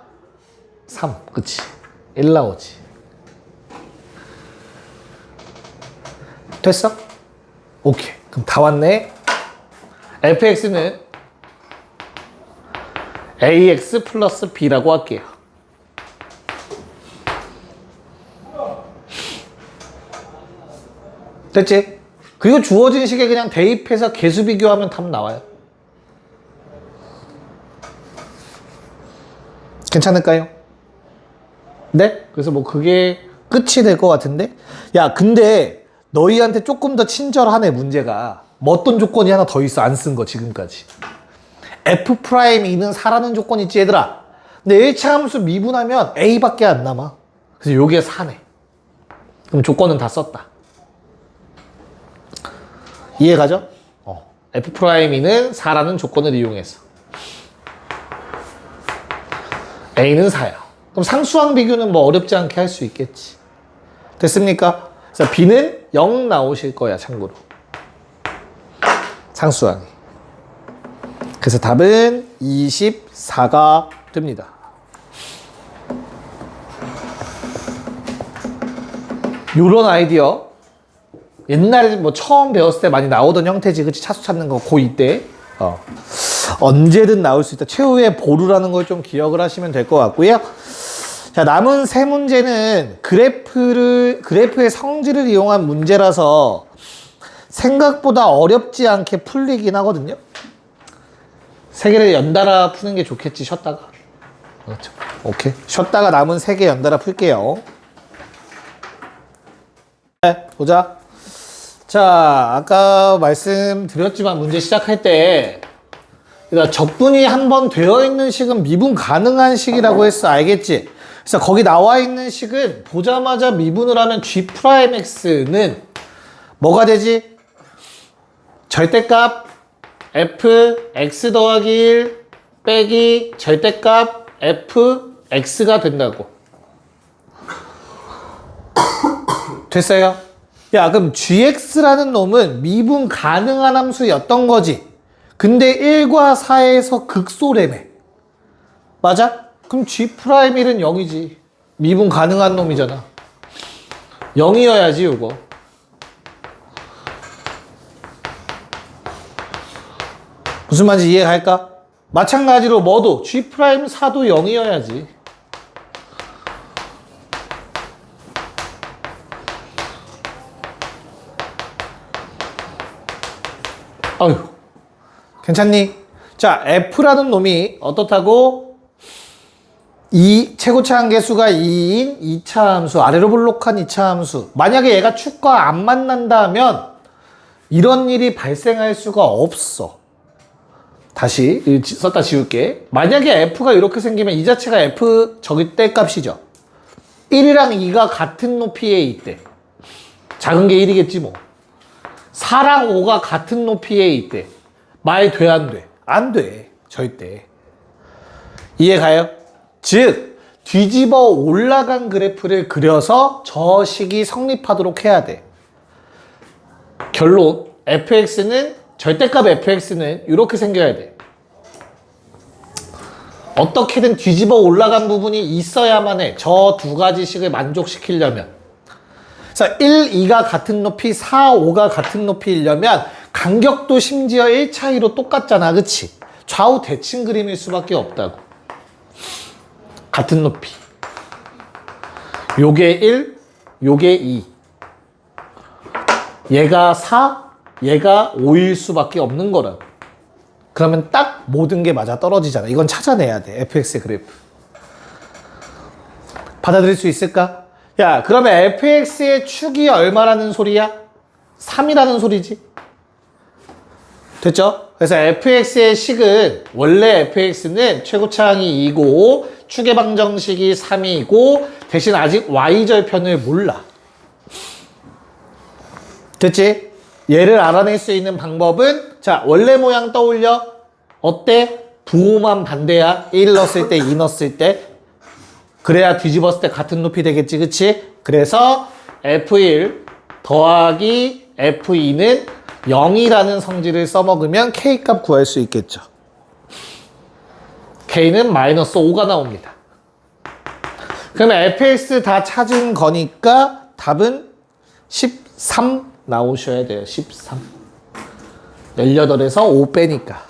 Speaker 1: 3. 그치? 1 나오지. 됐어? 오케이. 그럼 다 왔네. fx는 ax 플러스 b라고 할게요. 됐지? 그리고 주어진 식에 그냥 대입해서 개수 비교하면 답 나와요. 괜찮을까요? 네? 그래서 뭐 그게 끝이 될 것 같은데? 야, 근데 너희한테 조금 더 친절하네, 문제가. 뭐 어떤 조건이 하나 더 있어, 안 쓴 거, 지금까지. F'2는 4라는 조건이 있지, 얘들아. 근데 1차 함수 미분하면 A밖에 안 남아. 그래서 요게 4네. 그럼 조건은 다 썼다. 이해가죠? F'2는 4라는 조건을 이용해서. A는 4야. 그럼 상수항 비교는 뭐 어렵지 않게 할 수 있겠지. 됐습니까? 그래서 B는 0 나오실 거야, 참고로. 상수항이. 그래서 답은 24가 됩니다. 요런 아이디어. 옛날에 뭐 처음 배웠을 때 많이 나오던 형태지, 그치? 차수 찾는 거, 고2 때. 언제든 나올 수 있다. 최후의 보루라는 걸 좀 기억을 하시면 될 것 같고요. 자, 남은 세 문제는 그래프의 성질을 이용한 문제라서 생각보다 어렵지 않게 풀리긴 하거든요. 세 개를 연달아 푸는 게 좋겠지, 쉬었다가. 그렇죠. 오케이. 쉬었다가 남은 세 개 연달아 풀게요. 네, 보자. 자, 아까 말씀드렸지만 문제 시작할 때 그러니까 적분이 한번 되어 있는 식은 미분 가능한 식이라고 했어. 알겠지? 그래서 거기 나와 있는 식은 보자마자 미분을 하면 G'X는 뭐가 되지? 절대값 f x 더하기 1 빼기 절대값 f x가 된다고. 됐어요? 야, 그럼 gx라는 놈은 미분 가능한 함수였던 거지. 근데 1과 4에서 극소래매. 맞아? 그럼 g'1은 0이지. 미분 가능한 놈이잖아. 0이어야지 이거. 무슨 말인지 이해갈까? 마찬가지로 뭐도 G'4도 0이어야지. 아유, 괜찮니? 자, F라는 놈이 어떻다고? 최고차 한계수가 2인 2차 함수, 아래로 볼록한 2차 함수. 만약에 얘가 축과 안 만난다면 이런 일이 발생할 수가 없어. 다시 썼다 지울게. 만약에 F가 이렇게 생기면 이 자체가 F 저기 때 값이죠. 1이랑 2가 같은 높이에 있대. 작은 게 1이겠지 뭐. 4랑 5가 같은 높이에 있대. 말 돼, 안 돼? 안 돼. 절대. 이해가요? 즉 뒤집어 올라간 그래프를 그려서 저 식이 성립하도록 해야 돼. 결론 fx는 절대값 fx는 이렇게 생겨야 돼. 어떻게든 뒤집어 올라간 부분이 있어야만 해. 저 두 가지 식을 만족시키려면. 그래서 1, 2가 같은 높이, 4, 5가 같은 높이이려면 간격도 심지어 1 차이로 똑같잖아. 그치? 좌우 대칭 그림일 수밖에 없다고. 같은 높이. 요게 1, 요게 2. 얘가 4, 얘가 5일 수밖에 없는 거라. 그러면 딱 모든 게 맞아 떨어지잖아. 이건 찾아내야 돼. fx의 그래프. 받아들일 수 있을까? 야, 그러면 fx의 축이 얼마라는 소리야? 3이라는 소리지. 됐죠? 그래서 fx의 식은 원래 fx는 최고차항이 2고 축의 방정식이 3이고 대신 아직 y절편을 몰라. 됐지? 얘를 알아낼 수 있는 방법은 자, 원래 모양 떠올려. 어때? 부호만 반대야. 1 넣었을 때, 2 넣었을 때. 그래야 뒤집었을 때 같은 높이 되겠지, 그치? 그래서 F1 더하기 F2는 0이라는 성질을 써먹으면 K값 구할 수 있겠죠. K는 마이너스 5가 나옵니다. 그러면 fx 다 찾은 거니까 답은 13 나오셔야 돼요. 13. 18에서 5 빼니까.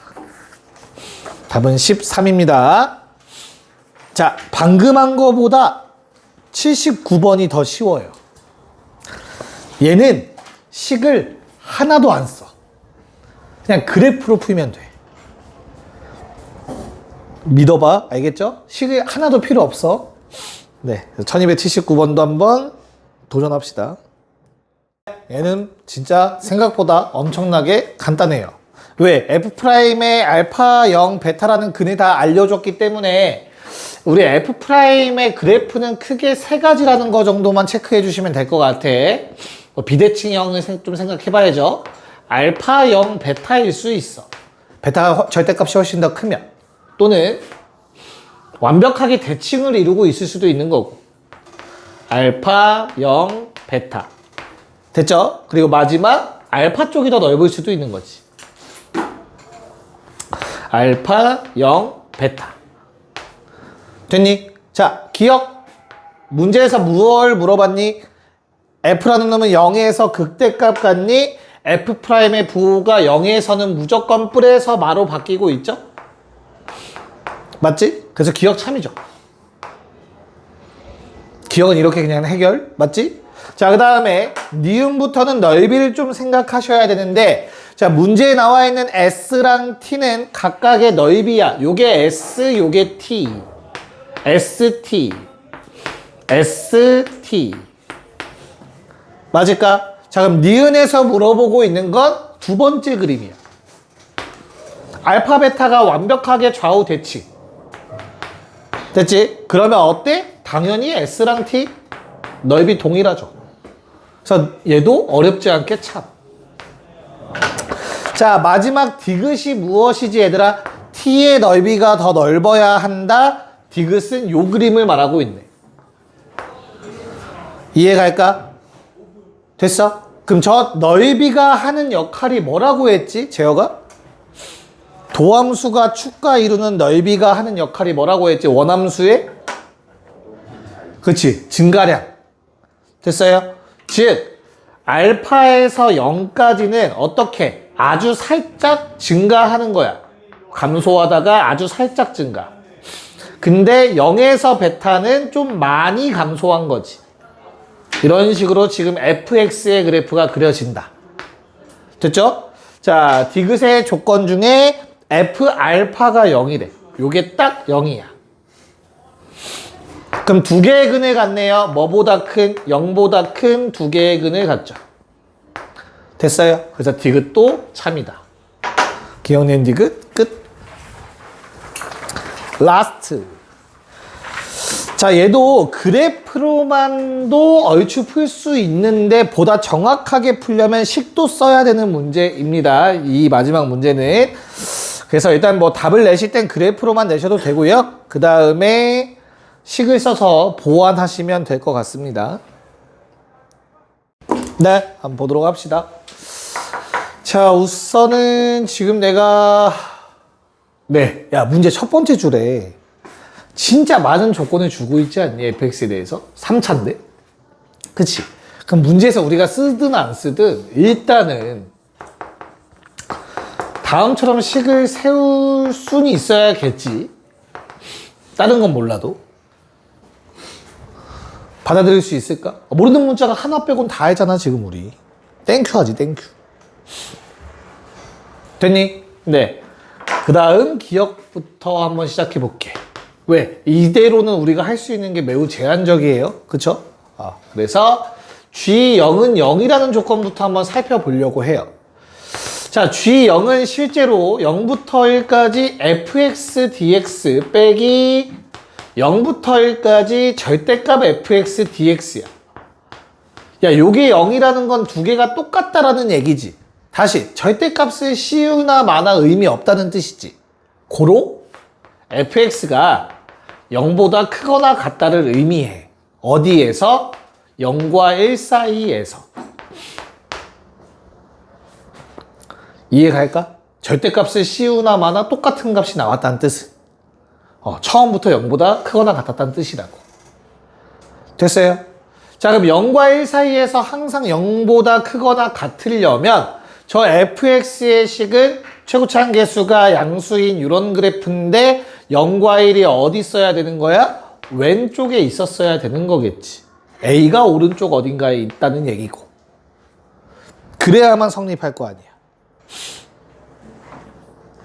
Speaker 1: 답은 13입니다. 자, 방금 한 거보다 79번이 더 쉬워요. 얘는 식을 하나도 안 써. 그냥 그래프로 풀면 돼. 믿어봐. 알겠죠? 식이 하나도 필요 없어. 네. 1279번도 한번 도전합시다. 얘는 진짜 생각보다 엄청나게 간단해요. 왜? F'의 알파 0, 베타라는 근을 다 알려줬기 때문에 우리 F'의 그래프는 크게 세 가지라는 거 정도만 체크해 주시면 될 것 같아. 비대칭형을 좀 생각해 봐야죠. 알파 0, 베타일 수 있어. 베타가 절대값이 훨씬 더 크면. 또는 완벽하게 대칭을 이루고 있을 수도 있는 거고. 알파 0, 베타. 됐죠? 그리고 마지막 알파 쪽이 더 넓을 수도 있는 거지. 알파 0, 베타. 됐니? 자, 기억. 문제에서 무엇을 물어봤니? F라는 놈은 0에서 극대값 같니? F'의 부호가 0에서는 무조건 뿔에서 마로 바뀌고 있죠? 맞지? 그래서 기억 참이죠. 기억은 이렇게 그냥 해결. 맞지? 자, 그 다음에 니은부터는 넓이를 좀 생각하셔야 되는데 자, 문제에 나와 있는 S랑 T는 각각의 넓이야. 요게 S, 요게 T. ST. ST. 맞을까? 자, 그럼 니은에서 물어보고 있는 건 두 번째 그림이야. 알파 베타가 완벽하게 좌우 대치. 됐지? 그러면 어때? 당연히 S랑 T 넓이 동일하죠. 그래서 얘도 어렵지 않게 참. 자, 마지막 디귿이 무엇이지 얘들아? T의 넓이가 더 넓어야 한다. 디귿은 요 그림을 말하고 있네. 이해갈까? 됐어? 그럼 저 넓이가 하는 역할이 뭐라고 했지? 재혁아? 도함수가 축과 이루는 넓이가 하는 역할이 뭐라고 했지? 원함수의? 그치, 증가량. 됐어요? 즉 알파에서 0까지는 어떻게? 아주 살짝 증가하는 거야. 감소하다가 아주 살짝 증가. 근데 0에서 베타는 좀 많이 감소한 거지. 이런 식으로 지금 fx의 그래프가 그려진다. 됐죠? 자, 디귿의 조건 중에 f 알파가 0이래. 요게 딱 0이야. 그럼 두 개의 근을 갖네요. 뭐보다 큰? 0보다 큰 두 개의 근을 갖죠. 됐어요? 그래서 디귿도 참이다. 기억낸 디귿 끝. 라스트. 자, 얘도 그래프로만도 얼추 풀 수 있는데 보다 정확하게 풀려면 식도 써야 되는 문제입니다. 이 마지막 문제는. 그래서 일단 뭐 답을 내실 땐 그래프로만 내셔도 되고요. 그 다음에 식을 써서 보완하시면 될 것 같습니다. 네, 한번 보도록 합시다. 자, 우선은 지금 내가 네, 야, 문제 첫 번째 줄에 진짜 많은 조건을 주고 있지 않니? fx에 대해서 3차인데? 그치? 그럼 문제에서 우리가 쓰든 안 쓰든 일단은 다음처럼 식을 세울 수는 있어야겠지. 다른 건 몰라도 받아들일 수 있을까? 모르는 문자가 하나 빼곤 다 했잖아 지금 우리. 땡큐 하지 땡큐. 됐니? 네. 그 다음 기억부터 한번 시작해 볼게. 왜? 이대로는 우리가 할 수 있는 게 매우 제한적이에요. 그쵸? 그래서 G0은 0이라는 조건부터 한번 살펴보려고 해요. 자, G0은 실제로 0부터 1까지 fx dx 빼기 0부터 1까지 절대값 fx dx야. 야, 요게 0이라는 건 두 개가 똑같다라는 얘기지. 다시 절대값을 씌우나 마나 의미 없다는 뜻이지. 고로 fx가 0보다 크거나 같다를 의미해. 어디에서? 0과 1 사이에서. 이해갈까? 절대값을 씌우나 마나 똑같은 값이 나왔다는 뜻은. 처음부터 0보다 크거나 같았다는 뜻이라고. 됐어요? 자, 그럼 0과 1 사이에서 항상 0보다 크거나 같으려면 저 fx의 식은 최고차항 계수가 양수인 이런 그래프인데 0과 1이 어디 있어야 되는 거야? 왼쪽에 있었어야 되는 거겠지. a가 오른쪽 어딘가에 있다는 얘기고. 그래야만 성립할 거 아니야.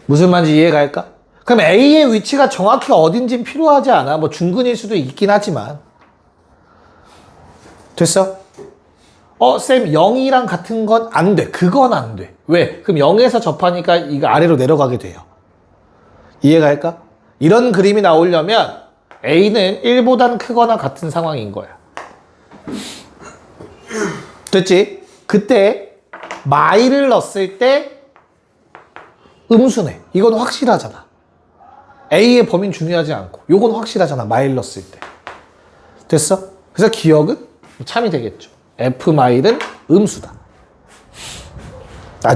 Speaker 1: 무슨 말인지 이해갈까? 그럼 a의 위치가 정확히 어딘진 필요하지 않아. 뭐 중근일 수도 있긴 하지만. 됐어? 쌤 0이랑 같은 건 안 돼. 그건 안 돼. 왜? 그럼 0에서 접하니까 이거 아래로 내려가게 돼요. 이해갈까? 이런 그림이 나오려면 a는 1보단 크거나 같은 상황인 거야. 됐지? 그때 마이를 넣었을 때 음수네. 이건 확실하잖아. a의 범위는 중요하지 않고 요건 확실하잖아. 마이를 넣었을 때. 됐어? 그래서 기억은 참이 되겠죠. f 마일은 음수다.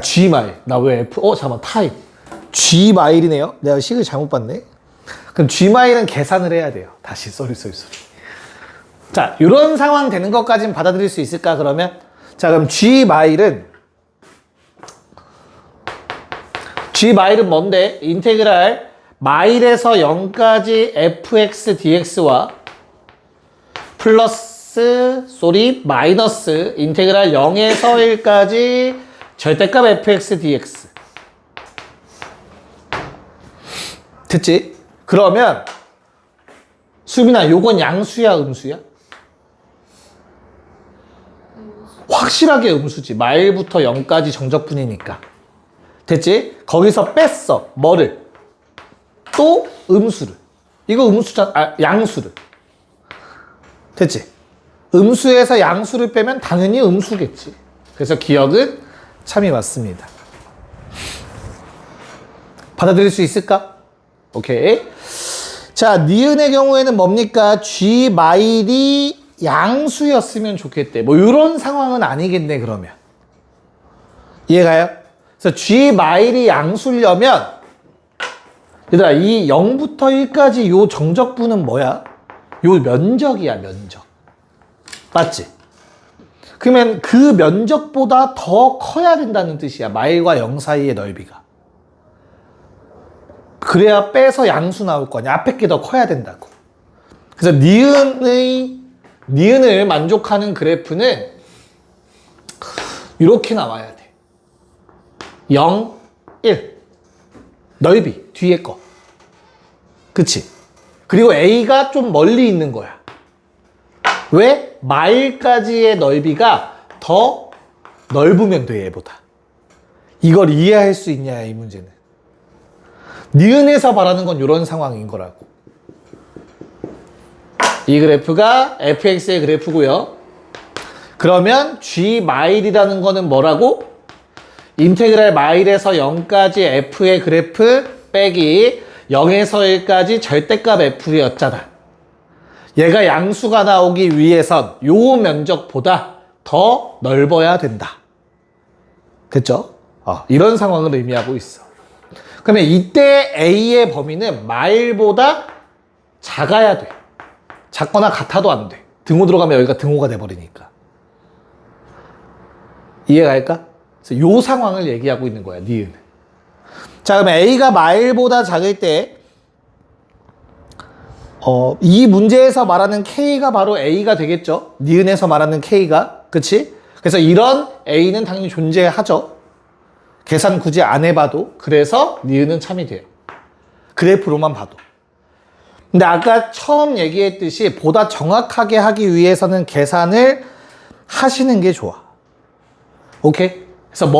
Speaker 1: G 마일. 나 왜 F? 잠깐만. 타입. G 마일이네요. 내가 식을 잘못 봤네. 그럼 G 마일은 계산을 해야 돼요. 다시 쏘리. 자, 이런 상황 되는 것까지는 받아들일 수 있을까 그러면? 자, 그럼 G 마일은 뭔데? 인테그랄 마일에서 0까지 fx dx와 플러스 마이너스 인테그랄 0에서 1까지 절대값 fx dx. 됐지? 그러면 수빈아, 요건 양수야 음수야? 확실하게 음수지. 마일부터 0까지 정적분이니까. 됐지? 거기서 뺐어. 뭐를? 또 음수를. 이거 음수잖아. 양수를. 됐지? 음수에서 양수를 빼면 당연히 음수겠지. 그래서 기억은 참이 맞습니다. 받아들일 수 있을까? 오케이. 자, 니은의 경우에는 뭡니까? G 마일이 양수였으면 좋겠대. 뭐 이런 상황은 아니겠네 그러면. 이해가요? 그래서 G 마일이 양수려면 얘들아 이 0부터 1까지 요 정적분은 뭐야? 요 면적이야 면적. 맞지? 그러면 그 면적보다 더 커야 된다는 뜻이야. 마일과 0 사이의 넓이가. 그래야 빼서 양수 나올 거냐. 앞에 게 더 커야 된다고. 그래서 니은을 만족하는 그래프는 이렇게 나와야 돼. 0, 1. 넓이, 뒤에 거. 그치? 그리고 A가 좀 멀리 있는 거야. 왜? 마일까지의 넓이가 더 넓으면 돼, 얘보다. 이걸 이해할 수 있냐, 이 문제는. 니은에서 말하는 건 이런 상황인 거라고. 이 그래프가 fx의 그래프고요. 그러면 g 마일이라는 거는 뭐라고? 인테그랄 마일에서 0까지 f의 그래프 빼기 0에서 1까지 절대값 f였잖아. 얘가 양수가 나오기 위해선 요 면적보다 더 넓어야 된다. 됐죠? 이런 상황을 의미하고 있어. 그러면 이때 A의 범위는 마일보다 작아야 돼. 작거나 같아도 안 돼. 등호 들어가면 여기가 등호가 돼버리니까. 이해가 갈까? 그래서 요 상황을 얘기하고 있는 거야, 니은은. 자, 그러면 A가 마일보다 작을 때 이 문제에서 말하는 K가 바로 A가 되겠죠? 니은에서 말하는 K가. 그치? 그래서 이런 A는 당연히 존재하죠. 계산 굳이 안 해봐도. 그래서 니은은 참이 돼요. 그래프로만 봐도. 근데 아까 처음 얘기했듯이 보다 정확하게 하기 위해서는 계산을 하시는 게 좋아. 오케이? 그래서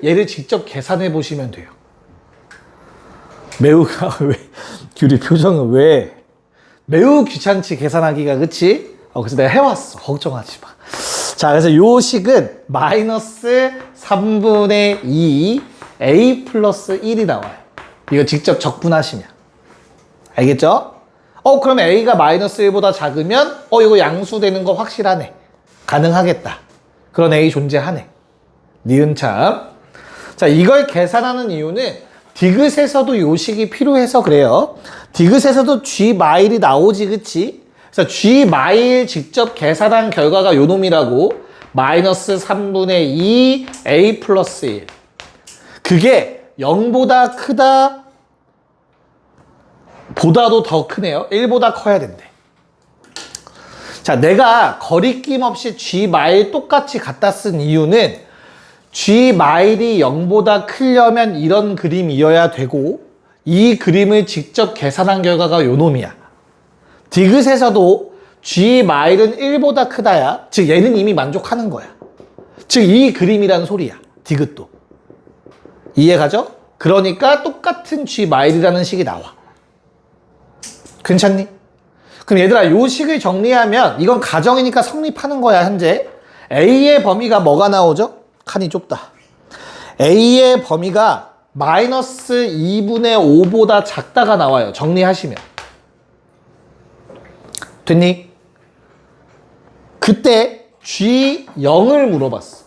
Speaker 1: 얘를 직접 계산해 보시면 돼요. 매우가 왜, 규리 표정은 왜? 매우 귀찮지, 계산하기가, 그치? 그래서 내가 해왔어. 걱정하지 마. 자, 그래서 요 식은 마이너스 3분의 2 a 플러스 1이 나와요. 이거 직접 적분하시면. 알겠죠? 그러면 a가 마이너스 1보다 작으면, 이거 양수되는 거 확실하네. 가능하겠다. 그런 a 존재하네. 니은 참. 자, 이걸 계산하는 이유는 디귿에서도 요 식이 필요해서 그래요. 디귿에서도 g 마일이 나오지, 그치? 그래서 g 마일 직접 계산한 결과가 요 놈이라고. 마이너스 3분의 2 a 플러스 1. 그게 0보다 크다, 보다도 더 크네요. 1보다 커야 된대. 자, 내가 거리낌 없이 g 마일 똑같이 갖다 쓴 이유는 g 마일이 0보다 크려면 이런 그림이어야 되고, 이 그림을 직접 계산한 결과가 요 놈이야. 디귿에서도 g 마일은 1보다 크다야. 즉 얘는 이미 만족하는 거야. 즉 이 그림이란 소리야. 디귿도. 이해가죠? 그러니까 똑같은 g 마일이라는 식이 나와. 괜찮니? 그럼 얘들아, 요 식을 정리하면 이건 가정이니까 성립하는 거야. 현재 A의 범위가 뭐가 나오죠? 칸이 좁다. A의 범위가 마이너스 2분의 5보다 작다가 나와요. 정리하시면. 됐니? 그때 G0을 물어봤어.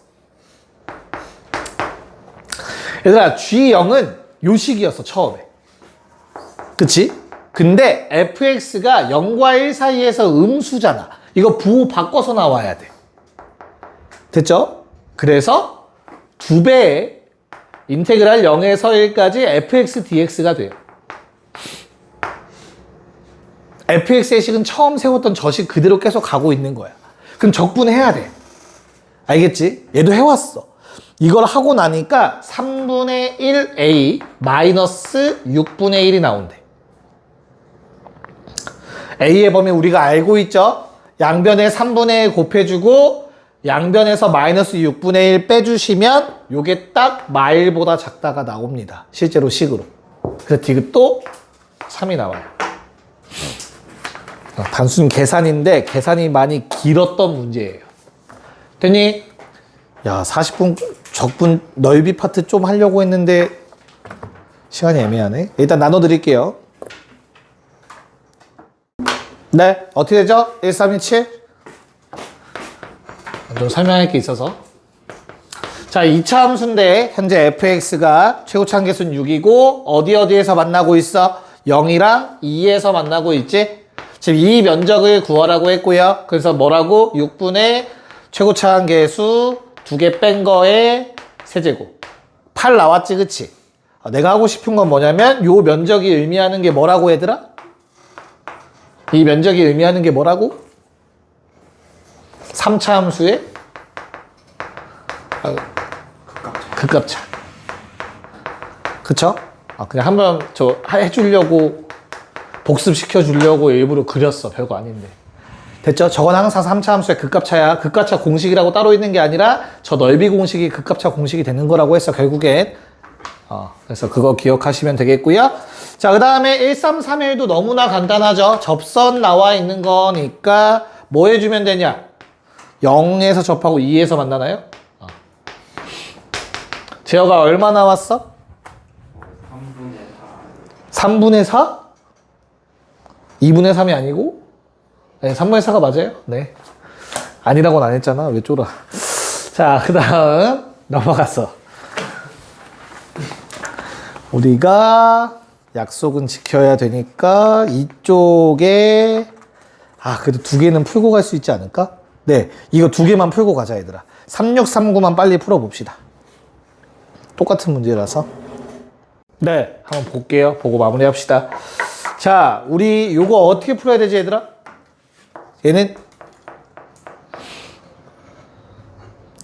Speaker 1: 얘들아, G0은 요 식이었어, 처음에. 그치? 근데 fx가 0과 1 사이에서 음수잖아. 이거 부호 바꿔서 나와야 돼. 됐죠? 그래서 2배의 인테그랄 0에서 1까지 fx dx가 돼요. fx의 식은 처음 세웠던 저 식 그대로 계속 가고 있는 거야. 그럼 적분해야 돼. 알겠지? 얘도 해왔어. 이걸 하고 나니까 3분의 1a 마이너스 6분의 1이 나온대. A의 범위 우리가 알고 있죠? 양변에 3분의 1 곱해주고 양변에서 마이너스 6분의 1 빼주시면 요게 딱 마일보다 작다가 나옵니다. 실제로 식으로. 그래서 디귿도 3이 나와요. 단순 계산인데 계산이 많이 길었던 문제예요. 됐니? 야, 40분 적분 넓이 파트 좀 하려고 했는데 시간이 애매하네. 일단 나눠드릴게요. 네, 어떻게 되죠? 1327? 좀 설명할 게 있어서. 자, 2차 함수인데 현재 fx가 최고차 한계수는 6이고 어디에서 만나고 있어? 0이랑 2에서 만나고 있지? 지금 이 면적을 구하라고 했고요. 그래서 뭐라고? 6분의 최고차 한계수 2개 뺀 거에 세제곱. 8 나왔지, 그치? 내가 하고 싶은 건 뭐냐면 요 면적이 의미하는 게 뭐라고 얘들아? 이 면적이 의미하는 게 뭐라고? 3차 함수의 극값차. 그쵸? 그냥 한번 해주려고 복습시켜 주려고 일부러 그렸어. 별거 아닌데. 됐죠? 저건 항상 3차 함수의 극값차야. 극값차 공식이라고 따로 있는 게 아니라 저 넓이 공식이 극값차 공식이 되는 거라고 했어, 결국엔. 그래서 그거 기억하시면 되겠고요. 자, 그 다음에 1331도 너무나 간단하죠. 접선 나와 있는 거니까 뭐 해주면 되냐? 0에서 접하고 2에서 만나나요? 제어가 얼마 나왔어? 3분의 4? 2분의 3이 아니고? 네, 3분의 4가 맞아요? 네. 아니라고는 안 했잖아. 왜 쫄아. 자, 그 다음 넘어갔어. 우리가 약속은 지켜야 되니까 이쪽에 그래도 2개는 풀고 갈 수 있지 않을까? 네, 이거 2개만 풀고 가자, 얘들아. 3639만 빨리 풀어봅시다. 똑같은 문제라서. 네, 한번 볼게요. 보고 마무리합시다. 자, 우리 요거 어떻게 풀어야 되지, 얘들아? 얘는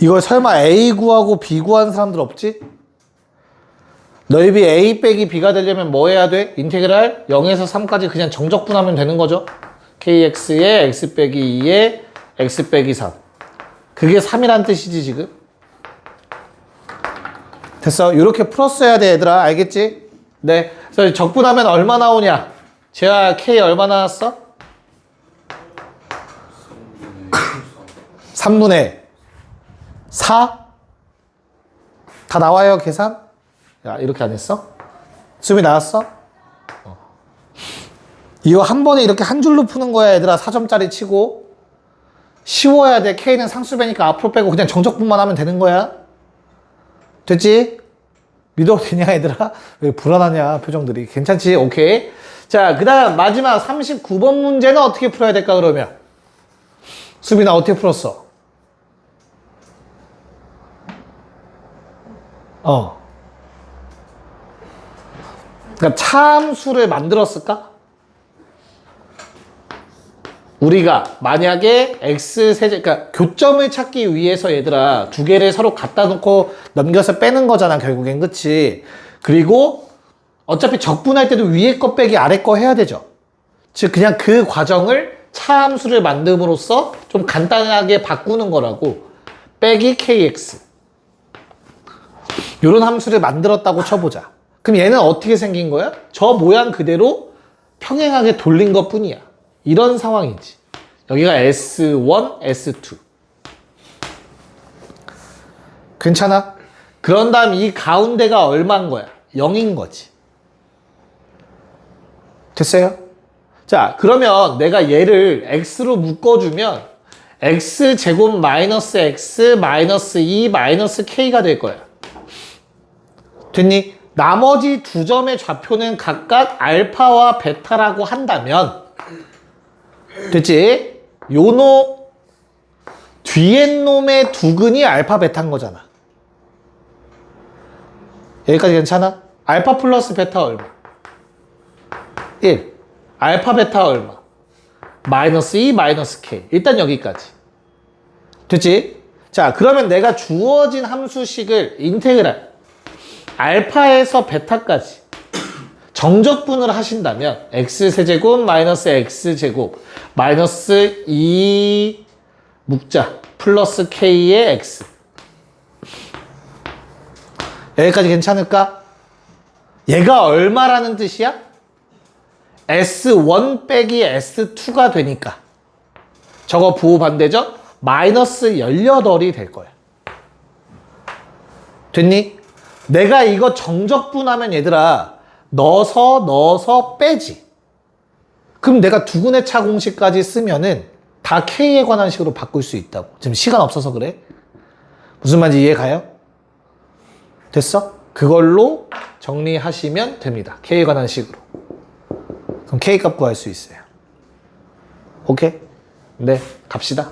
Speaker 1: 이걸 설마 A 구하고 B 구하는 사람들 없지? 넓이 A 빼기 B가 되려면 뭐 해야 돼? 인테그랄 0에서 3까지 그냥 정적분하면 되는 거죠. KX에 X 빼기 2에 X 빼기 3. 그게 3이란 뜻이지, 지금. 됐어. 이렇게 풀었어야 돼, 얘들아. 알겠지? 네. 그래서 적분하면 얼마 나오냐? 제가 K 얼마 나왔어? 3분의 4? 다 나와요, 계산? 야, 이렇게 안 했어? 수비 나왔어? 이거 한 번에 이렇게 한 줄로 푸는 거야, 얘들아. 4점짜리 치고. 쉬워야 돼. K는 상수배니까 앞으로 빼고 그냥 정적분만 하면 되는 거야. 됐지? 믿어도 되냐, 얘들아? 왜 불안하냐, 표정들이. 괜찮지? 오케이. 자, 그 다음 마지막 39번 문제는 어떻게 풀어야 될까, 그러면? 수빈아, 어떻게 풀었어? 그러니까 차함수를 만들었을까? 우리가 만약에 x세제, 그러니까 교점을 찾기 위해서 얘들아 2개를 서로 갖다 놓고 넘겨서 빼는 거잖아, 결국엔. 그치? 그리고 어차피 적분할 때도 위에 거 빼기 아래 거 해야 되죠. 즉 그냥 그 과정을 차함수를 만듦으로써 좀 간단하게 바꾸는 거라고. 빼기 kx 요런 함수를 만들었다고 쳐보자. 그럼 얘는 어떻게 생긴 거야? 저 모양 그대로 평행하게 돌린 것 뿐이야. 이런 상황이지. 여기가 S1, S2. 괜찮아? 그런 다음 이 가운데가 얼마인 거야? 0인 거지. 됐어요? 자, 그러면 내가 얘를 x로 묶어주면 x제곱 마이너스 x 마이너스 2 마이너스 k가 될 거야. 됐니? 나머지 두 점의 좌표는 각각 알파와 베타라고 한다면 됐지? 요 놈 뒤에 놈의 두근이 알파 베타인 거잖아. 여기까지 괜찮아? 알파 플러스 베타 얼마? 1. 알파 베타 얼마? 마이너스 2 마이너스 k. 일단 여기까지. 됐지? 자, 그러면 내가 주어진 함수식을 인테그랄 알파에서 베타까지 정적분을 하신다면 x세제곱 마이너스 x제곱 마이너스 2 묶자. 플러스 K의 X. 여기까지 괜찮을까? 얘가 얼마라는 뜻이야? S1 빼기 S2가 되니까. 저거 부호 반대죠? 마이너스 18이 될 거야. 됐니? 내가 이거 정적분하면 얘들아 넣어서 빼지. 그럼 내가 두근의 차 공식까지 쓰면은 다 K에 관한 식으로 바꿀 수 있다고. 지금 시간 없어서 그래. 무슨 말인지 이해 가요? 됐어? 그걸로 정리하시면 됩니다. K에 관한 식으로. 그럼 K 값 구할 수 있어요. 오케이? 네, 갑시다.